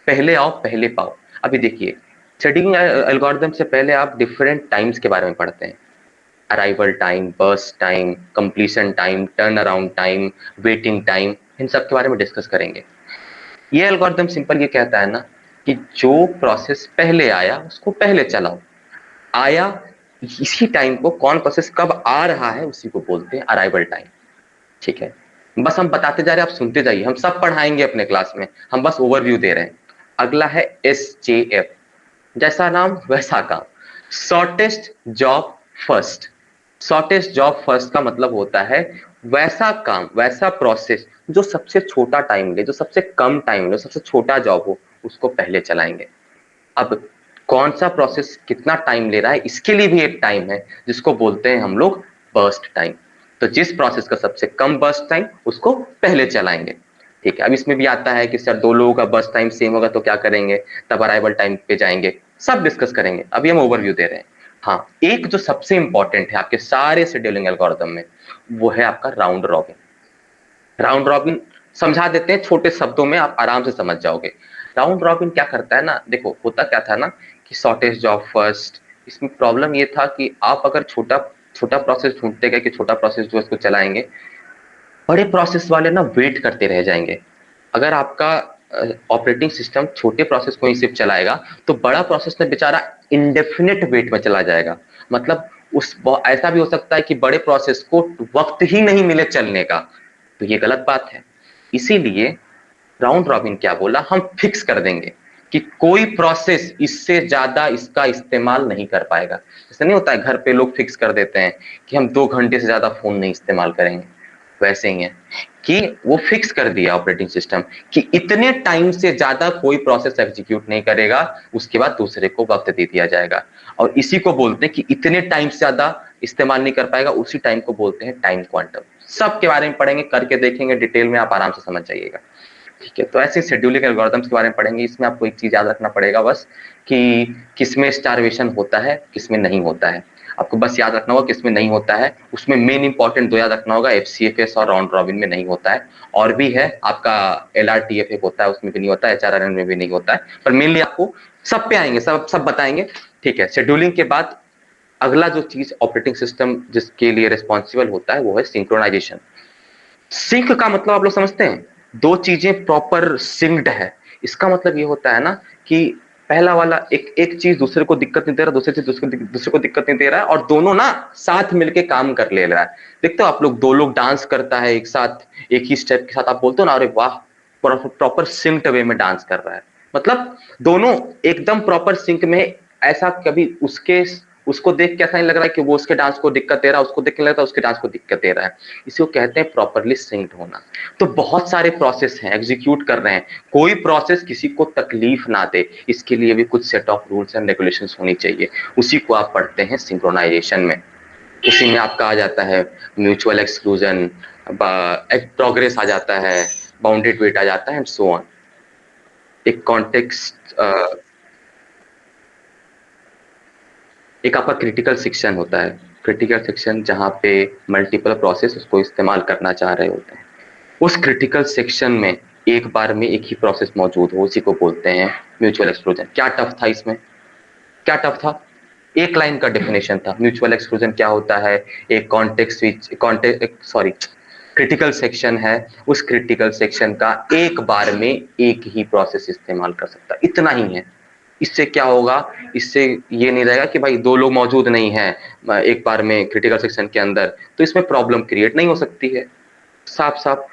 Speaker 1: पहले आओ पहले पाओ। अभी देखिए, शेड्यूलिंग एल्गोरिथम से पहले आप डिफरेंट टाइम्स के बारे में पढ़ते हैं, arrival time, burst time, completion time, turnaround time, waiting time, इन सब के बारे में डिस्कस करेंगे। ये एल्गोरिथम सिंपल ये कहता है ना कि जो प्रोसेस पहले आया उसको पहले चलाओ, आया इसी टाइम को, कौन प्रोसेस कब आ रहा है उसी को बोलते हैं अराइवल टाइम, ठीक है। बस हम बताते जा रहे हैं, आप सुनते जाइए, हम सब पढ़ाएंगे अपने क्लास में, हम बस ओवरव्यू दे रहे हैं। अगला है SJF, जैसा नाम वैसा काम, shortest job first. Shortest job first का मतलब होता है वैसा काम, वैसा प्रोसेस जो सबसे छोटा टाइम ले, जो सबसे कम टाइम ले, सबसे छोटा जॉब हो, उसको पहले चलाएंगे। अब कौन सा प्रोसेस कितना टाइम ले रहा है, इसके लिए भी एक टाइम है जिसको बोलते हैं हम लोग बर्स्ट टाइम। तो जिस प्रोसेस का सबसे कम बर्स्ट टाइम उसको पहले चलाएंगे, ठीक है। अब इसमें भी आता है कि सर दो लोगों का बर्स्ट टाइम सेम होगा तो क्या करेंगे, तब अराइवल टाइम पे जाएंगे, सब डिस्कस करेंगे, अभी हम ओवरव्यू दे रहे हैं। हाँ, एक जो सबसे इंपॉर्टेंट है आपके सारे शेड्यूलिंग एल्गोरिथम में, वो है आपका राउंड रॉबिन। राउंड रॉबिन समझा देते हैं छोटे शब्दों में, आप आराम से समझ जाओगे। राउंड रॉबिन क्या करता है ना, देखो होता क्या था ना कि शॉर्टेस्ट जॉब फर्स्ट, इसमें प्रॉब्लम ये था कि आप अगर छोटा छोटा प्रोसेस ढूंढते गए कि छोटा प्रोसेस जो इसको चलाएंगे, बड़े प्रोसेस वाले ना वेट करते रह जाएंगे। अगर आपका ऑपरेटिंग सिस्टम छोटे प्रोसेस को ही सिर्फ चलाएगा तो बड़ा प्रोसेस में बेचारा इंडेफिनिट वेट में चला जाएगा, मतलब उस ऐसा भी हो सकता है कि बड़े प्रोसेस को वक्त ही नहीं मिले चलने का, तो ये गलत बात है। इसीलिए राउंड रॉबिन क्या बोला, हम फिक्स कर देंगे कि कोई प्रोसेस इससे ज्यादा इसका इस्तेमाल नहीं कर पाएगा। ऐसा नहीं होता है घर पे लोग फिक्स कर देते हैं कि हम 2 घंटे से ज्यादा फोन नहीं इस्तेमाल करेंगे, वैसे ही है कि वो फिक्स कर दिया ऑपरेटिंग सिस्टम कि इतने टाइम से ज्यादा कोई प्रोसेस एग्जीक्यूट नहीं करेगा, उसके बाद दूसरे को वक्त दे दिया जाएगा। और इसी को बोलते हैं कि इतने टाइम से ज्यादा इस्तेमाल नहीं कर पाएगा, उसी टाइम को बोलते हैं टाइम क्वांटम। सब के बारे में पढ़ेंगे, करके देखेंगे डिटेल में, आप आराम से समझ जाइएगा, ठीक है। तो ऐसे शेड्यूलिंग एल्गोरिथम्स के बारे में पढ़ेंगे। इसमें आपको एक चीज याद रखना पड़ेगा बस, कि किसमें स्टारवेशन होता है किसमें नहीं होता है। आपको बस याद रखना होगा किसमें नहीं होता है, उसमें मेन इंपॉर्टेंट 2 याद रखना होगा, FCFS और राउंड रॉबिन में नहीं होता है। और भी है आपका LRTF एक होता है, उसमें भी नहीं होता है, HRRN में भी नहीं होता है, पर मेनली आपको सब पे आएंगे, सब बताएंगे, ठीक है। शेड्यूलिंग के बाद अगला जो चीज ऑपरेटिंग सिस्टम जिसके लिए रिस्पॉन्सिबल होता है वो है सिंक्रोनाइजेशन। सिंक का मतलब आप लोग समझते हैं, 2 चीजें प्रॉपर सिंक्ड है, इसका मतलब ये होता है ना कि पहला वाला एक चीज दूसरे को दिक्कत नहीं दे रहा, दूसरी चीज दूसरे को दिक्कत नहीं दे रहा है, और दोनों ना साथ मिलके काम कर ले रहा है। देखते हो आप लोग, 2 लोग डांस करता है एक साथ, एक ही स्टेप के साथ, आप बोलते हो ना अरे वाह, प्रॉपर सिंक्ड वे में डांस कर रहा है, मतलब दोनों एकदम प्रॉपर सिंक में। ऐसा कभी उसके उसको देख के ऐसा नहीं लग रहा है कि वो उसके डांस को दिक्कत दे रहा है, उसको देख के लगता है उसके डांस को दिक्कत दे रहा है। इसी को कहते हैं प्रॉपरली सिंक्ड होना। तो बहुत सारे प्रोसेस हैं, एग्जीक्यूट कर रहे हैं, कोई प्रोसेस किसी को तकलीफ ना दे, इसके लिए भी कुछ set of rules and regulations होनी चाहिए। उसी को आप पढ़ते हैं सिंक्रोनाइजेशन में। उसी में आपका आ जाता है म्यूचुअल एक्सक्लूजन, प्रोग्रेस आ जाता है, बाउंडेड वेट आ जाता है, एंड सो ऑन। एक कॉन्टेक्स्ट, एक आपका क्रिटिकल सेक्शन होता है। क्रिटिकल सेक्शन जहां पे मल्टीपल प्रोसेस उसको इस्तेमाल करना चाह रहे होते हैं, उस क्रिटिकल सेक्शन में एक बार में एक ही प्रोसेस मौजूद हो, उसी को बोलते हैं म्यूचुअल एक्सक्लूजन। क्या टफ था इसमें, क्या टफ था? एक लाइन का डेफिनेशन था। म्यूचुअल एक्सक्लूजन क्या होता है? एक context switch, sorry, critical section है, उस क्रिटिकल सेक्शन का एक बार में एक ही प्रोसेस इस्तेमाल कर सकता है, इतना ही है। इससे क्या होगा? इससे ये नहीं रहेगा कि भाई दो लोग मौजूद नहीं हैं एक बार में क्रिटिकल सेक्शन के अंदर, तो इसमें प्रॉब्लम क्रिएट नहीं हो सकती है। साफ साफ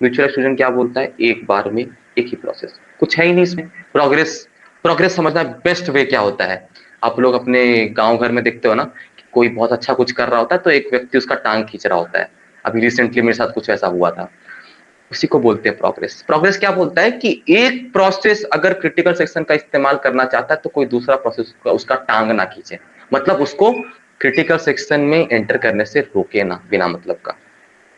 Speaker 1: म्यूचुअल एक्सक्लूजन क्या बोलता है? एक बार में एक ही प्रोसेस, कुछ है ही नहीं इसमें। प्रोग्रेस, प्रोग्रेस समझना बेस्ट वे क्या होता है। आप लोग अपने गांव घर में देखते हो ना, कि कोई बहुत अच्छा कुछ कर रहा होता है तो एक व्यक्ति उसका टांग खींच रहा होता है। अभी रिसेंटली मेरे साथ कुछ ऐसा हुआ था। उसी को बोलते हैं प्रोग्रेस। प्रोग्रेस क्या बोलता है कि एक प्रोसेस अगर क्रिटिकल सेक्शन का इस्तेमाल करना चाहता है तो कोई दूसरा प्रोसेस उसका टांग ना खींचे, मतलब उसको क्रिटिकल सेक्शन में एंटर करने से रोके ना बिना मतलब का।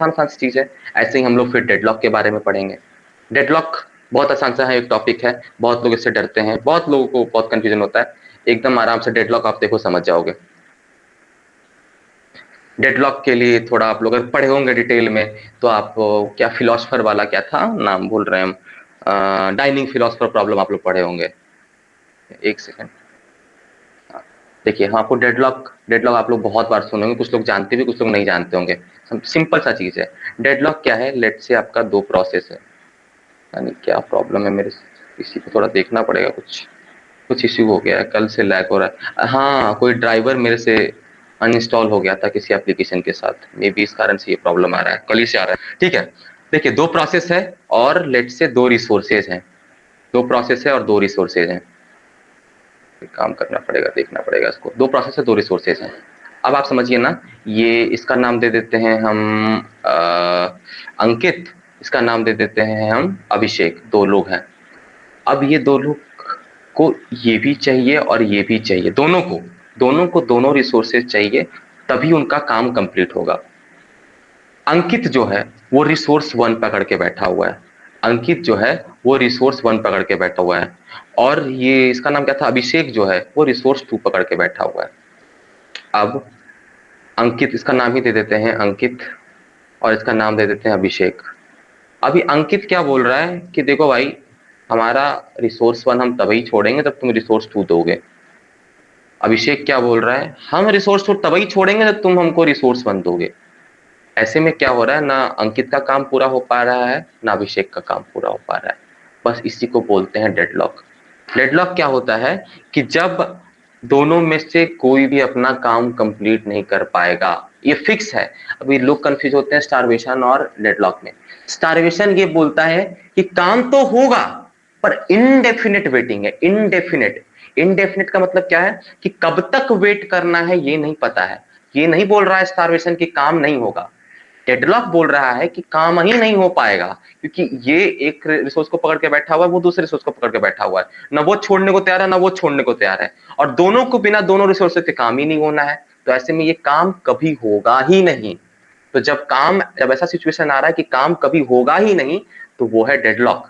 Speaker 1: आसान सी चीज है। ऐसे ही हम लोग फिर डेडलॉक के बारे में पढ़ेंगे। डेडलॉक बहुत आसान सा है, एक टॉपिक है, बहुत लोग इससे डरते हैं, बहुत लोगों को बहुत कंफ्यूजन होता है। एकदम आराम से डेडलॉक आप देखो समझ जाओगे। डेडलॉक के लिए थोड़ा आप लोग अगर पढ़े होंगे डिटेल में तो आप क्या फिलोसफर वाला क्या था नाम भूल रहे हैं हम, डाइनिंग फिलोसफर प्रॉब्लम आप लोग पढ़े होंगे। एक सेकंड, देखिए हाँ, आपको डेडलॉक, डेडलॉक आप लोग बहुत बार सुने होंगे, कुछ लोग जानते भी कुछ लोग नहीं जानते होंगे। सिंपल सा चीज है। डेडलॉक क्या है? लेट से आपका दो प्रोसेस है, यानी क्या प्रॉब्लम है मेरे, इसी को थोड़ा देखना पड़ेगा। कुछ कुछ इश्यू हो गया है, कल से लैग हो रहा है। हाँ, कोई ड्राइवर मेरे से अनइंस्टॉल हो गया था किसी एप्लीकेशन के साथ, मे बी इस कारण से ये प्रॉब्लम आ रहा है, कल ही से आ रहा है। ठीक है, देखिए दो प्रोसेस है और लेट से दो रिसोर्सेज हैं, दो प्रोसेस है और दो रिसोर्सेज हैं। काम करना पड़ेगा, देखना पड़ेगा इसको। दो प्रोसेस है, दो रिसोर्सेज हैं। अब आप समझिए ना, ये इसका नाम दे देते हैं हम अंकित, इसका नाम दे देते हैं हम अभिषेक, दो लोग हैं। अब ये दो लोग को ये भी चाहिए और ये भी चाहिए, दोनों को दोनों रिसोर्सेज चाहिए, तभी उनका काम कंप्लीट होगा। अंकित जो है वो रिसोर्स वन पकड़ के बैठा हुआ है, अंकित जो है वो रिसोर्स वन पकड़ के बैठा हुआ है, और ये इसका नाम क्या था, अभिषेक जो है वो रिसोर्स टू पकड़ के बैठा हुआ है। अब अंकित, इसका नाम ही दे देते हैं अंकित, और इसका नाम दे देते हैं अभिषेक। अभी अंकित क्या बोल रहा है कि देखो भाई, हमारा रिसोर्स वन हम तभी छोड़ेंगे जब तुम रिसोर्स टू दोगे। अभिषेक क्या बोल रहा है, हम रिसोर्स टू तभी छोड़ेंगे जब तुम हमको रिसोर्स वन दोगे। ऐसे में क्या हो रहा है, ना अंकित का काम पूरा हो पा रहा है ना अभिषेक का काम पूरा हो पा रहा है। बस इसी को बोलते हैं डेडलॉक। डेडलॉक क्या होता है कि जब दोनों में से कोई भी अपना काम कंप्लीट नहीं कर पाएगा, ये फिक्स है। अभी लोग कंफ्यूज होते हैं स्टारवेशन और डेडलॉक में। स्टारवेशन ये बोलता है कि काम तो होगा पर इनडेफिनेट वेटिंग है, इनडेफिनेट। इनडेफिनेट का मतलब क्या है कि कब तक वेट करना है ये नहीं पता है। ये नहीं बोल रहा है स्टारवेशन कि काम नहीं होगा, डेडलॉक बोल रहा है कि काम ही नहीं हो पाएगा, क्योंकि ये एक रिसोर्स को पकड़ के बैठा हुआ है, वो दूसरे रिसोर्स को पकड़ के बैठा हुआ है, ना वो छोड़ने को तैयार है ना वो छोड़ने को तैयार है, और दोनों को बिना दोनों रिसोर्सेज के काम ही नहीं होना है। तो ऐसे में ये काम कभी होगा ही नहीं। तो जब ऐसा सिचुएशन आ रहा है कि काम कभी होगा ही नहीं, तो वो है डेडलॉक।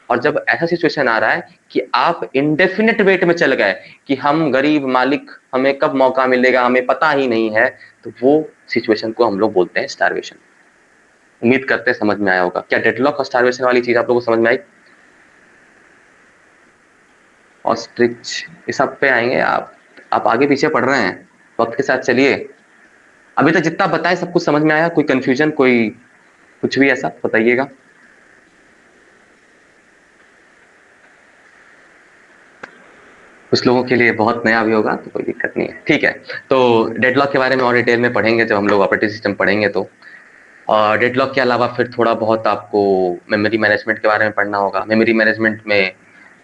Speaker 1: और जब ऐसा सिचुएशन आ रहा है कि आप इंडेफिनिट वेट में चल गए कि हम गरीब मालिक, हमें कब मौका मिलेगा हमें पता ही नहीं है, तो वो सिचुएशन को हम लोग बोलते हैं स्टारवेशन। उम्मीद करते हैं समझ में आया होगा। क्या डेडलॉक और स्टारवेशन वाली चीज आप लोगों को समझ में आई? ऑस्ट्रिच, इस सब पे आएंगे। आप आगे पीछे पढ़ रहे हैं, वक्त के साथ चलिए। अभी तक जितना बताए सब कुछ समझ में आया? कोई कंफ्यूजन, कोई कुछ भी ऐसा बताइएगा। कुछ लोगों के लिए बहुत नया भी होगा तो कोई दिक्कत नहीं है, ठीक है। तो डेडलॉक के बारे में और डिटेल में पढ़ेंगे जब हम लोग ऑपरेटिंग सिस्टम पढ़ेंगे तो। और डेडलॉक के अलावा फिर थोड़ा बहुत आपको मेमोरी मैनेजमेंट के बारे में पढ़ना होगा। मेमोरी मैनेजमेंट में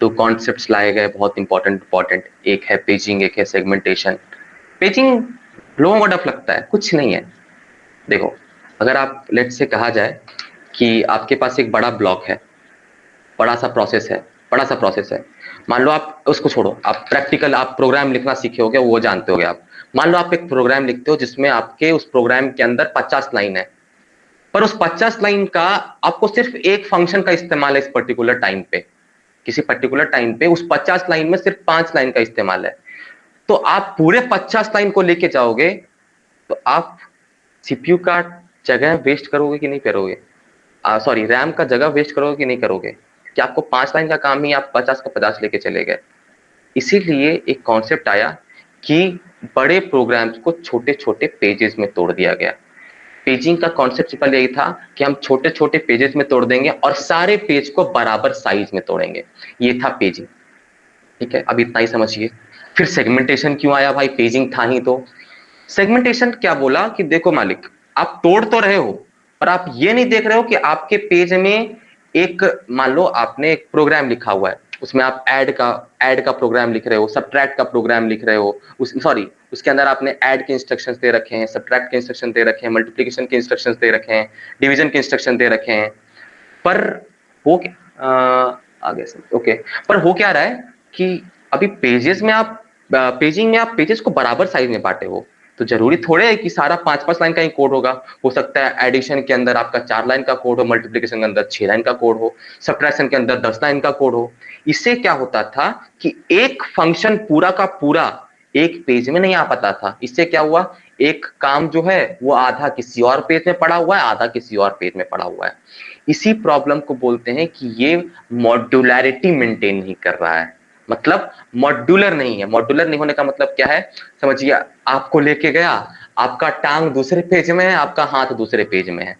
Speaker 1: दो कॉन्सेप्ट्स लाए गए बहुत इंपॉर्टेंट, एक है पेजिंग, एक है सेगमेंटेशन। पेजिंग लोगों को डर लगता है, कुछ नहीं है। देखो, अगर आप लेट से कहा जाए कि आपके पास एक बड़ा ब्लॉक है, बड़ा सा प्रोसेस है, बड़ा सा प्रोसेस है। मान लो आप उसको छोड़ो, आप प्रैक्टिकल आप प्रोग्राम लिखना सीखे होगे, वो जानते होगे आप। मान लो आप एक प्रोग्राम लिखते हो जिसमें आपके उस प्रोग्राम के अंदर 50 लाइन है, पर उस 50 लाइन का आपको सिर्फ एक फंक्शन का इस्तेमाल है इस पर्टिकुलर टाइम पे, किसी पर्टिकुलर टाइम पे उस 50 लाइन में सिर्फ 5 लाइन का इस्तेमाल है। तो आप पूरे 50 लाइन को लेके जाओगे तो आप सीपीयू का जगह वेस्ट करोगे कि नहीं करोगे? सॉरी, रैम का जगह वेस्ट करोगे कि नहीं करोगे? कि आपको 5 लाइन का काम ही आप 50 का 50 लेके चले गए। इसीलिए एक कॉन्सेप्ट आया कि बड़े प्रोग्राम्स को छोटे छोटे पेजेस में तोड़ दिया गया। पेजिंग का कॉन्सेप्ट सिंपल यही था कि हम छोटे छोटे पेजेस में तोड़ देंगे और सारे पेज को बराबर साइज में तोड़ेंगे। ये था पेजिंग। ठीक है, अब इतना ही समझिए। फिर सेगमेंटेशन क्यों आया भाई? पेजिंग था ही तो। सेगमेंटेशन क्या बोला कि देखो मालिक, आप तोड़ तो रहे हो, पर आप ये नहीं देख रहे हो कि आपके पेज में एक, मान लो आपने एक प्रोग्राम लिखा हुआ है, उसमें आप ऐड का प्रोग्राम लिख रहे हो, सब्ट्रैक्ट का प्रोग्राम लिख रहे हो, उसके अंदर आपने ऐड के इंस्ट्रक्शंस दे रखे हैं, सब्ट्रैक्ट के इंस्ट्रक्शन दे रखे हैं, मल्टीप्लिकेशन के इंस्ट्रक्शंस दे रखे हैं, डिवीजन के इंस्ट्रक्शन दे रखे हैं। पर हो आगे से ओके, पर हो क्या रहा है कि अभी पेजेस में आप पेजिंग में आप पेजेस को बराबर साइज में बांटे हो, तो जरूरी थोड़े है कि सारा 5-5 लाइन का ही कोड होगा। हो सकता है एडिशन के अंदर आपका 4 लाइन का कोड हो, मल्टीप्लिकेशन के अंदर 6 लाइन का कोड हो, सब्ट्रैक्शन के अंदर 10 लाइन का कोड हो। इससे क्या होता था कि एक फंक्शन पूरा का पूरा एक पेज में नहीं आ पाता था। इससे क्या हुआ, एक काम जो है वो आधा किसी और पेज में पड़ा हुआ है, आधा किसी और पेज में पड़ा हुआ है। इसी प्रॉब्लम को बोलते हैं कि ये मॉड्यूलैरिटी मेंटेन नहीं कर रहा है, मतलब मॉड्यूलर नहीं है। मॉड्यूलर नहीं होने का मतलब क्या है, समझिए, आपको लेके गया, आपका टांग दूसरे पेज में है, आपका हाथ दूसरे पेज में है,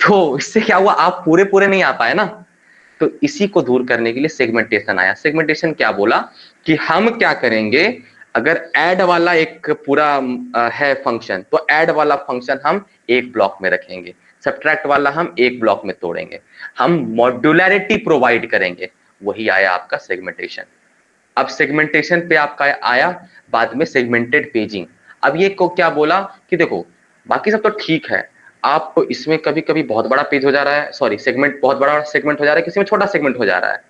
Speaker 1: तो इससे क्या हुआ, आप पूरे पूरे नहीं आ पाए ना। तो इसी को दूर करने के लिए सेगमेंटेशन आया। सेगमेंटेशन क्या बोला कि हम क्या करेंगे, अगर ऐड वाला एक पूरा है फंक्शन, तो ऐड वाला फंक्शन हम एक ब्लॉक में रखेंगे, सब्ट्रैक्ट वाला हम एक ब्लॉक में तोड़ेंगे, हम मॉड्यूलैरिटी प्रोवाइड करेंगे। वही आया आपका सेगमेंटेशन। अब सेगमेंटेशन पे आपका आया बाद में सेगमेंटेड पेजिंग। अब ये को क्या बोला कि देखो, बाकी सब तो ठीक है, आप इसमें कभी कभी बहुत बड़ा पेज हो जा रहा है, सॉरी सेगमेंट, बहुत बड़ा सेगमेंट हो जा रहा है, किसी में छोटा सेगमेंट हो जा रहा है।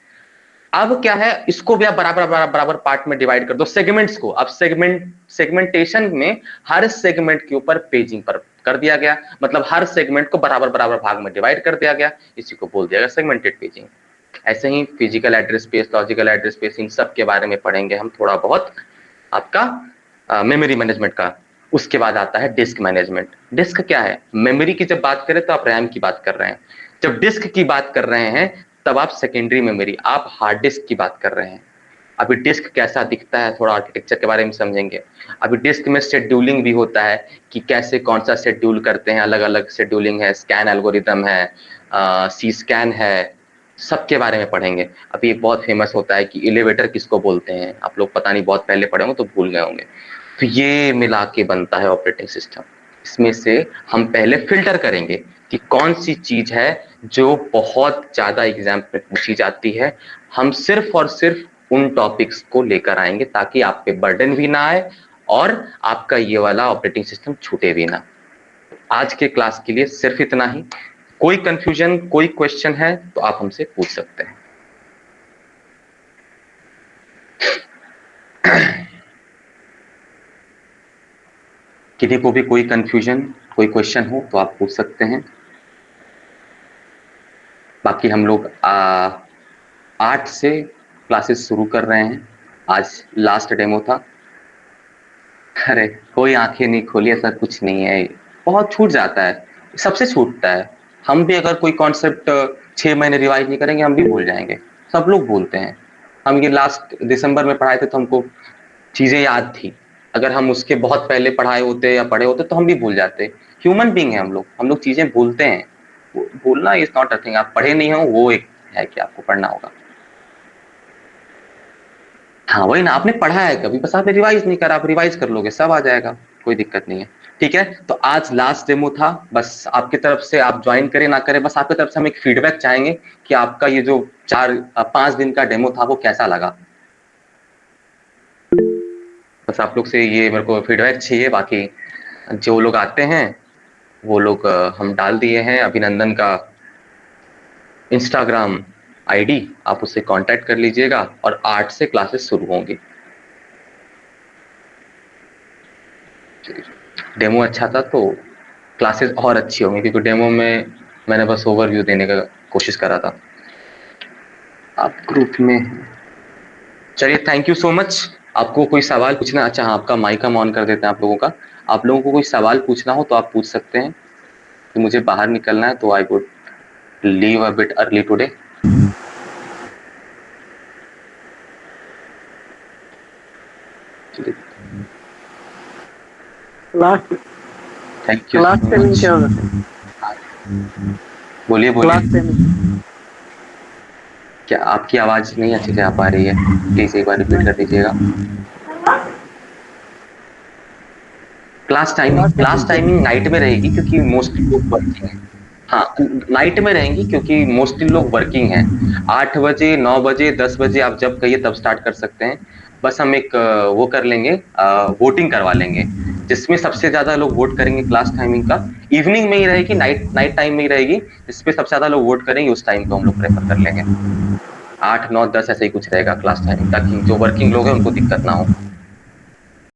Speaker 1: अब क्या है, इसको भी आप बराबर बराबर बराबर पार्ट में डिवाइड कर दो सेगमेंट्स को। अब सेगमेंटेशन में हर सेगमेंट के ऊपर पेजिंग पर कर दिया गया, मतलब हर सेगमेंट को बराबर बराबर भाग में डिवाइड कर दिया गया। इसी को बोल दिया गया सेगमेंटेड पेजिंग। ऐसे ही physical address space, logical address space, इन सब के बारे में पढ़ेंगे हम थोड़ा बहुत, आपका मेमोरी मैनेजमेंट का। उसके बाद आता है डिस्क मैनेजमेंट। डिस्क क्या है, मेमोरी की जब बात करें तो आप रैम की बात कर रहे हैं, जब डिस्क की बात कर रहे हैं तब आप सेकेंडरी मेमोरी, आप हार्ड डिस्क की बात कर रहे हैं। अभी डिस्क कैसा दिखता है, थोड़ा आर्किटेक्चर के बारे में समझेंगे। अभी डिस्क में शेड्यूलिंग भी होता है कि कैसे कौन सा शेड्यूल करते हैं, अलग अलग शेड्यूलिंग है, स्कैन एल्गोरिदम है, सी स्कैन है, सबके बारे में पढ़ेंगे। अभी एक बहुत फेमस होता है कि एलिवेटर किसको बोलते हैं, आप लोग पता नहीं बहुत पहले पढ़े होंगे तो भूल गए होंगे। तो ये मिला के बनता है ऑपरेटिंग सिस्टम। इसमें से हम पहले फिल्टर करेंगे कि कौन सी चीज है जो बहुत ज्यादा एग्जाम में पूछी जाती है। हम सिर्फ और सिर्फ उन टॉपिक्स को लेकर आएंगे ताकि आप पे बर्डन भी ना आए और आपका ये वाला ऑपरेटिंग सिस्टम छूटे भी ना। आज के क्लास के लिए सिर्फ इतना ही। कोई कंफ्यूजन, कोई क्वेश्चन है तो आप हमसे पूछ सकते हैं। किसी को भी कोई कंफ्यूजन, कोई क्वेश्चन हो तो आप पूछ सकते हैं। बाकी हम लोग 8 से क्लासेस शुरू कर रहे हैं। आज लास्ट डेमो था। अरे कोई आंखें नहीं खोली, ऐसा कुछ नहीं है, बहुत छूट जाता है, सबसे छूटता है। हम भी अगर कोई कॉन्सेप्ट 6 महीने रिवाइज नहीं करेंगे हम भी भूल जाएंगे, सब लोग भूलते हैं। हम ये लास्ट दिसंबर में पढ़ाए थे तो हमको चीजें याद थी, अगर हम उसके बहुत पहले पढ़ाए होते या पढ़े होते तो हम भी भूल जाते। ह्यूमन बीइंग है हम लोग चीजें भूलते हैं। भूलना इज नॉट अ थिंग। आप पढ़े नहीं हो वो एक है कि आपको पढ़ना होगा। हाँ वही ना, आपने पढ़ा है कभी, बस आपने रिवाइज नहीं करा, आप रिवाइज कर लोगे सब आ जाएगा, कोई दिक्कत नहीं है। ठीक है, तो आज लास्ट डेमो था। बस आपकी तरफ से, आप ज्वाइन करें ना करें, बस आपकी तरफ से हम एक फीडबैक चाहेंगे कि आपका ये जो 4-5 दिन का डेमो था वो कैसा लगा। बस आप लोग से ये मेरे को फीडबैक चाहिए। बाकी जो लोग आते हैं वो लोग हम डाल दिए हैं अभिनंदन का इंस्टाग्राम आईडी, आप उससे कांटेक्ट कर लीजिएगा और 8 से क्लासेस शुरू होंगी। डेमो अच्छा था तो क्लासेस और अच्छी होंगी, क्योंकि डेमो में मैंने बस ओवरव्यू देने का कोशिश करा था। आप ग्रुप में चलिए, थैंक यू सो मच। आपको कोई सवाल पूछना? अच्छा हाँ, आपका माइक हम ऑन कर देते हैं आप लोगों का। आप लोगों को कोई सवाल पूछना हो तो आप पूछ सकते हैं। तो मुझे बाहर निकलना है तो I would leave a bit early today.
Speaker 5: Last
Speaker 1: thank you.
Speaker 5: Class timing क्या होगा?
Speaker 1: बोलिए
Speaker 5: क्लास
Speaker 1: बोलिए।
Speaker 5: टाइमिंग
Speaker 1: क्या आपकी आवाज नहीं अच्छे से आ पा रही है? प्लीज एक बार रिपीट कर दीजिएगा। क्लास टाइमिंग नाइट में रहेगी क्योंकि मोस्टली लोग वर्किंग हैं। हाँ, नाइट में रहेंगी क्योंकि मोस्टली लोग वर्किंग हैं। 8 बजे, 9 बजे, 10 बजे आप जब कहिए तब स्टार्ट कर सकते हैं। बस हम एक वो कर लेंगे, वोटिंग करवा लेंगे, जिसमें सबसे ज्यादा लोग वोट करेंगे क्लास टाइमिंग का। इवनिंग में ही रहेगी, नाइट टाइम में ही रहेगी। जिसपे सबसे ज्यादा लोग वोट करेंगे उस टाइम को हम लोग प्रेफर कर लेंगे। 8, 9, 10 ऐसे ही कुछ रहेगा क्लास टाइमिंग, ताकि जो वर्किंग लोग हैं उनको दिक्कत ना हो।